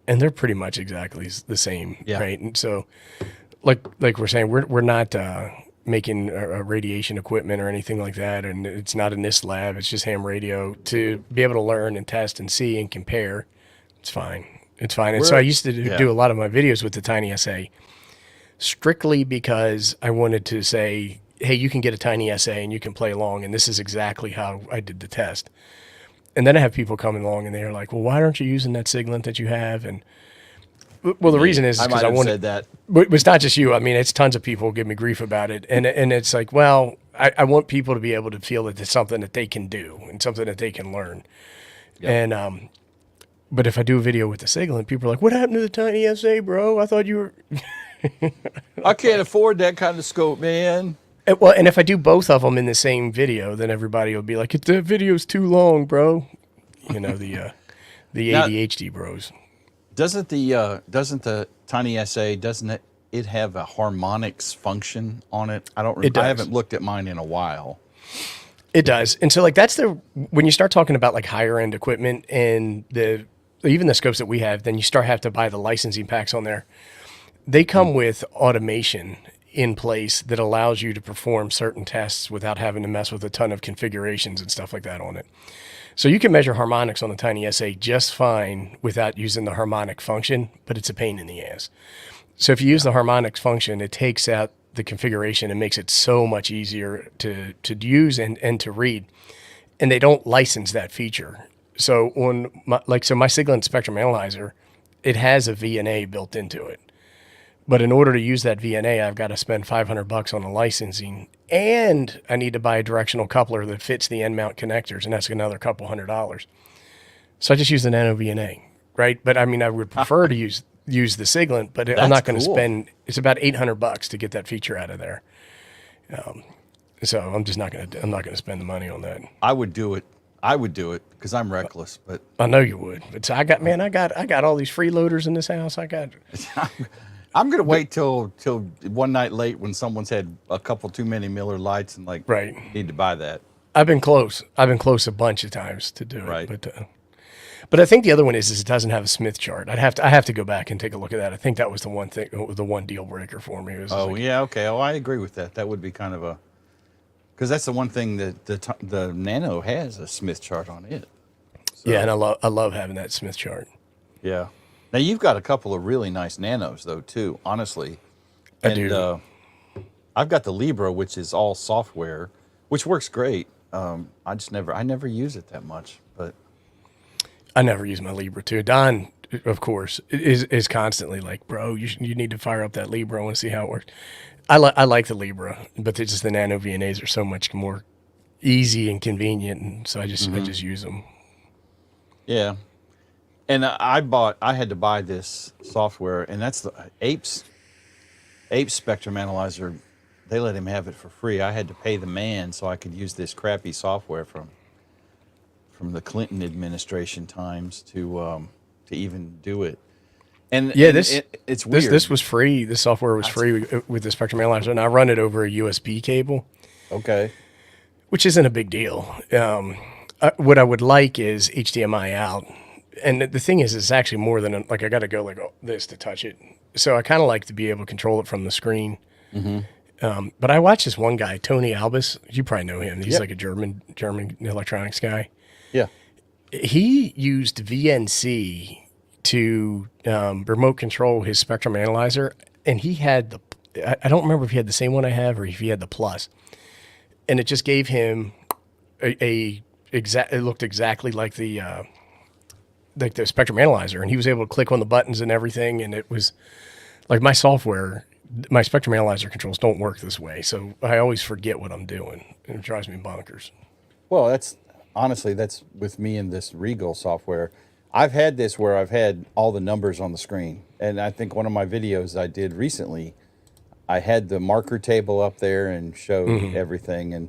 and they're pretty much exactly the same, right? And so, like we're saying, we're not making a radiation equipment or anything like that, and it's not a NIST lab. It's just ham radio to be able to learn and test and see and compare. It's fine. And so I used to do a lot of my videos with the Tiny SA, strictly because I wanted to say, hey, you can get a Tiny SA and you can play along, and this is exactly how I did the test. And then I have people coming along and they're like, well, why aren't you using that Siglent that you have? And well, the reason is because I wanted said that. But it's not just you. I mean, it's tons of people give me grief about it. And it's like, well, I want people to be able to feel that it's something that they can do and something that they can learn. Yep. And but if I do a video with the Siglent, people are like, what happened to the Tiny SA, bro? I thought you were I can't afford that kind of scope, man. And if I do both of them in the same video, then everybody will be like, the video's too long, bro. The Now, ADHD bros. Doesn't the Tiny SA, doesn't it have a harmonics function on it? I don't remember. I haven't looked at mine in a while. It does. And so when you start talking about like higher end equipment and even the scopes that we have, then you have to buy the licensing packs on there. They come with automation in place that allows you to perform certain tests without having to mess with a ton of configurations and stuff like that on it. So you can measure harmonics on the Tiny SA just fine without using the harmonic function, but it's a pain in the ass. So if you use the harmonics function, it takes out the configuration and makes it so much easier to use and to read. And they don't license that feature. So my Siglent Spectrum Analyzer, it has a VNA built into it. But in order to use that VNA, I've got to spend $500 on the licensing, and I need to buy a directional coupler that fits the end mount connectors, and that's another couple $100. So I just use the Nano VNA, right? But I mean, I would prefer to use the Siglent, but I'm not going to spend. It's about $800 to get that feature out of there. So I'm just not going to. I'm not going to spend the money on that. I would do it because I'm reckless, but I know you would. But so I got all these freeloaders in this house. I'm gonna wait till one night late when someone's had a couple too many Miller Lights and need to buy that. I've been close a bunch of times to do it. Right. But I think the other one is it doesn't have a Smith chart. I have to go back and take a look at that. I think that was the one deal breaker for me. Okay. Oh, I agree with that. That would be kind of because that's the one thing that the Nano has a Smith chart on it. So. Yeah, and I love having that Smith chart. Yeah. Now you've got a couple of really nice Nanos though too, honestly. I do. I've got the Libra, which is all software, which works great. I never use it that much, but I never use my Libra too. Don, of course, is constantly like, bro, you need to fire up that Libra and see how it works. I like the Libra, but the Nano VNAs are so much more easy and convenient, and so I just use them. Yeah. And I had to buy this software, and that's the Ape's Spectrum Analyzer. They let him have it for free. I had to pay the man so I could use this crappy software from the Clinton administration times to even do it. And Yeah, and this it's weird. This was free. This software was free with the Spectrum Analyzer, and I run it over a USB cable, Okay. which isn't a big deal. What I would like is HDMI out, and the thing is, it's actually more than like I got to go like this to touch it. So I kind of like to be able to control it from the screen. But I watched this one guy, Tony Albus. You probably know him. He's Yep. like a German electronics guy. Yeah. He used VNC to remote control his Spectrum Analyzer, and he had I don't remember if he had the same one I have or if he had the Plus, and it just gave him it looked exactly like the Spectrum Analyzer, and he was able to click on the buttons and everything, and it was like my software. My Spectrum Analyzer controls don't work this way, so I always forget what I'm doing, and it drives me bonkers. Well, that's with me in this Regal software. I've had this where I've had all the numbers on the screen, and I think one of my videos I did recently, I had the marker table up there and showed everything. And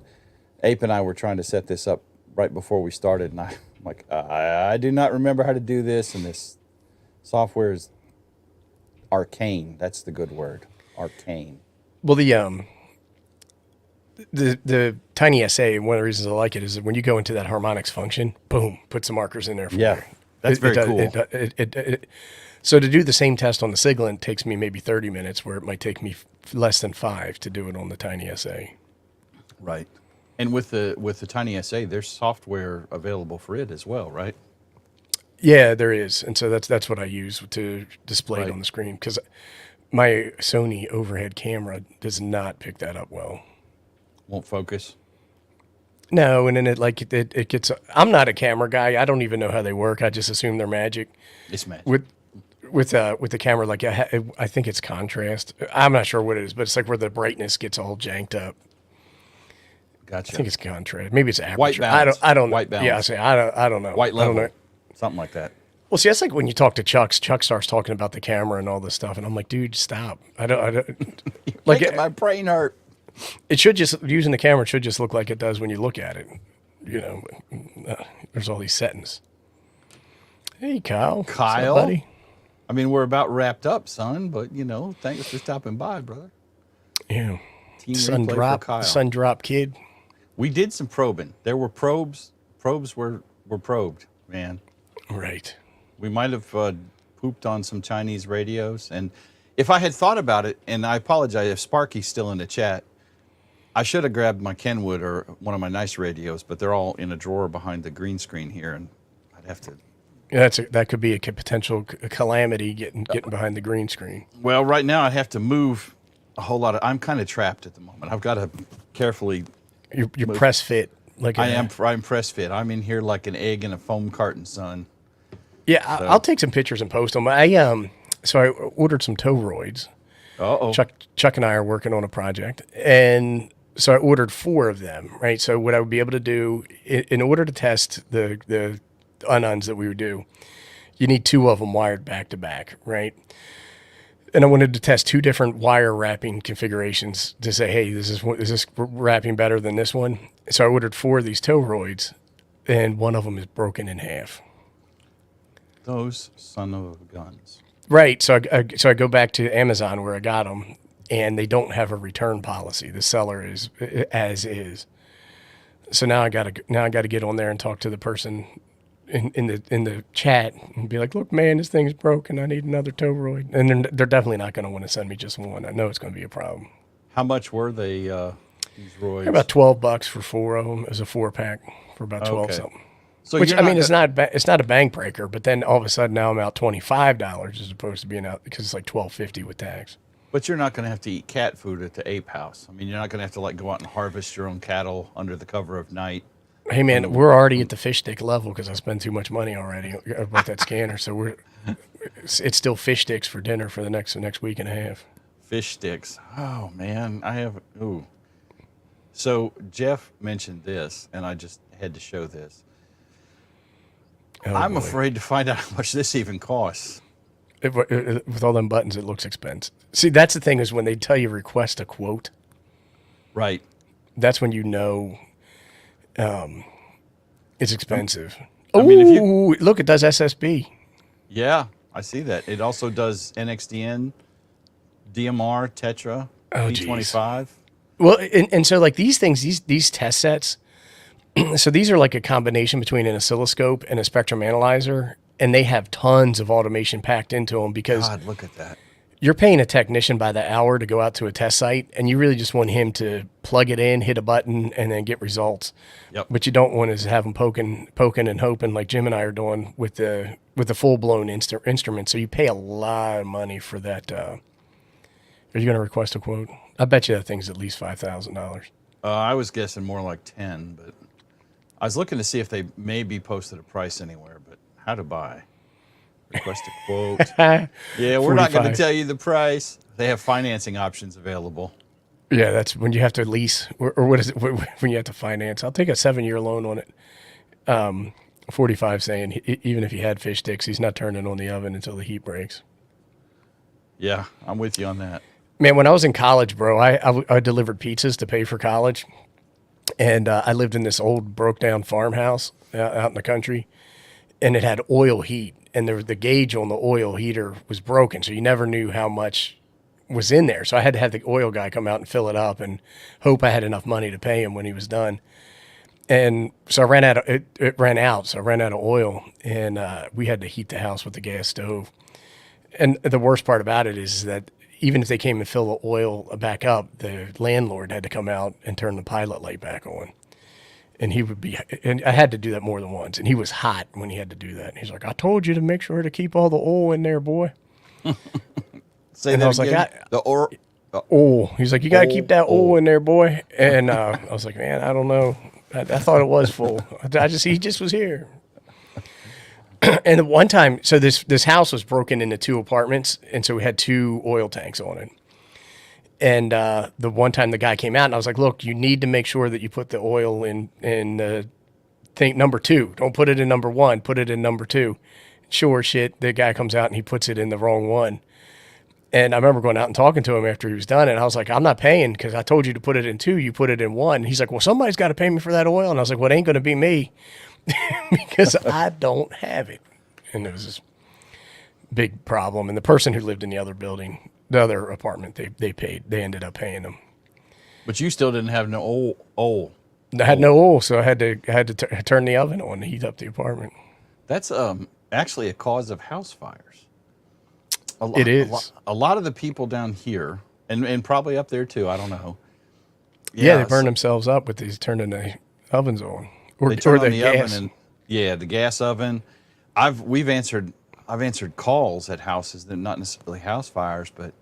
Ape and I were trying to set this up right before we started, and I'm like, I do not remember how to do this, and this software is arcane. That's the good word, arcane. Well, the Tiny SA, one of the reasons I like it is that when you go into that harmonics function, boom, put some markers in there for Yeah, you. that's very cool. So to do the same test on the Siglent takes me maybe 30 minutes, where it might take me less than 5 to do it on the Tiny SA. Right. And with the Tiny SA, there's software available for it as well, right? Yeah, there is, and so that's what I use to display it Right. on the screen, because my Sony overhead camera does not pick that up well. Won't focus. No, and then it gets. I'm not a camera guy. I don't even know how they work. I just assume they're magic. It's magic. With the camera, like I think it's contrast. I'm not sure what it is, but it's like where the brightness gets all janked up. Gotcha. I think it's contrast. Maybe it's aperture. White balance. I don't know. White balance. Yeah, I don't know. White I don't level. know. Something like that. Well, see, that's like when you talk to Chuck. Chuck starts talking about the camera and all this stuff, and I'm like, dude, stop. I don't like Making my brain hurt. it should just using the camera should just look like it does when you look at it. You know, there's all these settings. Hey, Kyle. What's up, Kyle? buddy? I mean, we're about wrapped up, son, but, thanks for stopping by, brother. Yeah. Team Sun replay for drop. Kyle. Sun drop kid. We did some probing. There were probes. Probes were probed, man. Right. We might have pooped on some Chinese radios. And if I had thought about it, and I apologize if Sparky's still in the chat, I should have grabbed my Kenwood or one of my nice radios, but they're all in a drawer behind the green screen here, and I'd have to. Yeah, that could be a potential calamity getting behind the green screen. Well, right now I'd have to move a whole lot of. I'm kind of trapped at the moment. I've got to carefully. You're press fit. Like I'm press fit. I'm in here like an egg in a foam carton, son. Yeah, I'll take some pictures and post them. So I ordered some Toroids. Uh-oh. Chuck and I are working on a project, and so I ordered 4 of them. Right. So what I would be able to do in order to test the ununs that we would do, you need 2 of them wired back to back. Right. And I wanted to test 2 different wire wrapping configurations to say, hey, is this wrapping better than this one? So I ordered 4 of these Toroids, and one of them is broken in half. Those son of guns. Right. So I go back to Amazon where I got them, and they don't have a return policy. The seller is as is. So now I got to get on there and talk to the person in the chat and be like, look, man, this thing's broken. I need another Toroid. And they're definitely not going to want to send me just one. I know it's going to be a problem. How much were they? These roids? About $12 for 4 of them. It was a 4-pack for about 12 Okay. something. So Which you're I mean, gonna- it's not a bank breaker, but then all of a sudden now I'm out $25 as opposed to being out because it's like $12.50 with tax. But you're not going to have to eat cat food at the ape house. I mean, you're not going to have to like go out and harvest your own cattle under the cover of night. Hey man, we're already at the fish stick level because I spent too much money already with that scanner. So it's still fish sticks for dinner for the next week and a half. Fish sticks. Oh man, ooh. So Jeff mentioned this, and I just had to show this. Oh, I'm boy. afraid to find out how much this even costs. With all them buttons, it looks expensive. See, that's the thing is when they tell you request a quote, Right. that's when you know it's expensive. I mean, if you- Oh, look, it does SSB. Yeah, I see that. It also does NXDN, DMR, Tetra, Oh, geez. P25. Well, and so like these things, these test sets, so these are like a combination between an oscilloscope and a spectrum analyzer, and they have tons of automation packed into them because God, look at that. you're paying a technician by the hour to go out to a test site, and you really just want him to plug it in, hit a button, and then get results. Yep. What you don't want is have them poking and hoping like Jim and I are doing with the full blown instrument. So you pay a lot of money for that. Are you going to request a quote? I bet you that thing's at least $5,000. I was guessing more like 10, but I was looking to see if they maybe posted a price anywhere, but how to buy. Request a quote. Yeah, we're not going to 45. tell you the price. They have financing options available. Yeah, that's when you have to lease, or what is it when you have to finance? I'll take a 7-year loan on it. 45 saying even if he had fish sticks, he's not turning on the oven until the heat breaks. Yeah, I'm with you on that. Man, when I was in college, bro, I delivered pizzas to pay for college, and I lived in this old broke down farmhouse out in the country, and it had oil heat, and the gauge on the oil heater was broken, so you never knew how much was in there. So I had to have the oil guy come out and fill it up and hope I had enough money to pay him when he was done. And so I ran out of it ran out. So I ran out of oil, and we had to heat the house with the gas stove. And the worst part about it is that even if they came and fill the oil back up, the landlord had to come out and turn the pilot light back on. And he would be, and I had to do that more than once. And he was hot when he had to do that. And he's like, I told you to make sure to keep all the oil in there, boy. Say And that I was like, again. Oil. He's like, you got to keep that oil oil. in there, boy. And I was like, man, I don't know. I thought it was full. He just was here. And the one time, so this house was broken into 2 apartments, and so we had 2 oil tanks on it. And the one time the guy came out, and I was like, look, you need to make sure that you put the oil in tank number 2. Don't put it in number 1. Put it in number 2. Sure shit, the guy comes out and he puts it in the wrong one. And I remember going out and talking to him after he was done, and I was like, I'm not paying because I told you to put it in 2. You put it in 1. And he's like, well, somebody's got to pay me for that oil. And I was like, well, it ain't going to be me because I don't have it. And it was this big problem. And the person who lived in the other building, the other apartment, they ended up paying them. But you still didn't have no oil. I had no oil, so I had to turn the oven on to heat up the apartment. That's actually a cause of house fires. It is. A lot of the people down here, and probably up there too, I don't know. Yeah, they burn themselves up with these turning the ovens on. They turn on the gas. oven, and the gas oven. I've answered calls at houses that not necessarily house fires, but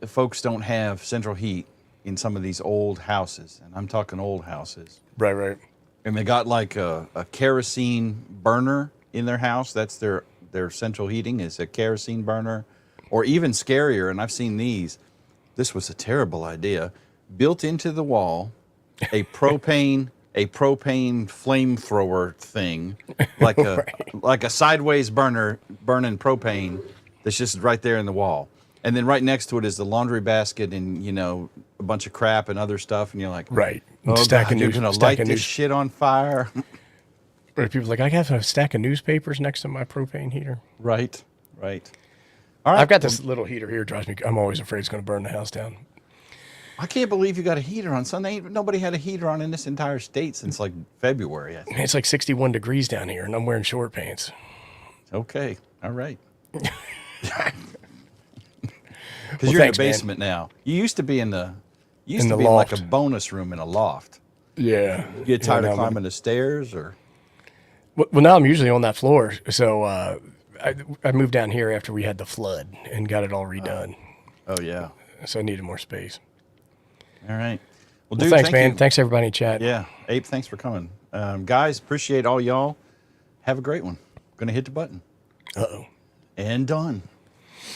folks don't have central heat in some of these old houses, and I'm talking old houses. Right. And they got like a kerosene burner in their house. That's their central heating is a kerosene burner, or even scarier. And I've seen these. This was a terrible idea. Built into the wall, a propane flamethrower thing, like a like a sideways burner burning propane that's just right there in the wall. And then right next to it is the laundry basket and a bunch of crap and other stuff. And you're like, Right. oh, Stack God, of you're news- gonna stack light of this news- shit on fire. Or people are like, I have a stack of newspapers next to my propane heater. Right. All right. I've got this little heater here. Drives me. I'm always afraid it's going to burn the house down. I can't believe you got a heater on. Nobody had a heater on in this entire state since like February, I think. It's like 61 degrees down here, and I'm wearing short pants. Okay. All right. Because Well, you're thanks, in man. the basement now. You used to be in the the like loft. a bonus room in a loft. Yeah. You get tired Yeah, of now I'm- climbing the stairs, or Well, now I'm usually on that floor. So I moved down here after we had the flood and got it all redone. oh yeah. So I needed more space. All right. Well, Well, dude, thanks, thank man. you. Thanks, everybody in chat. Yeah, Abe, thanks for coming. Guys, appreciate all y'all. Have a great one. Gonna hit the button. Uh-oh. And done.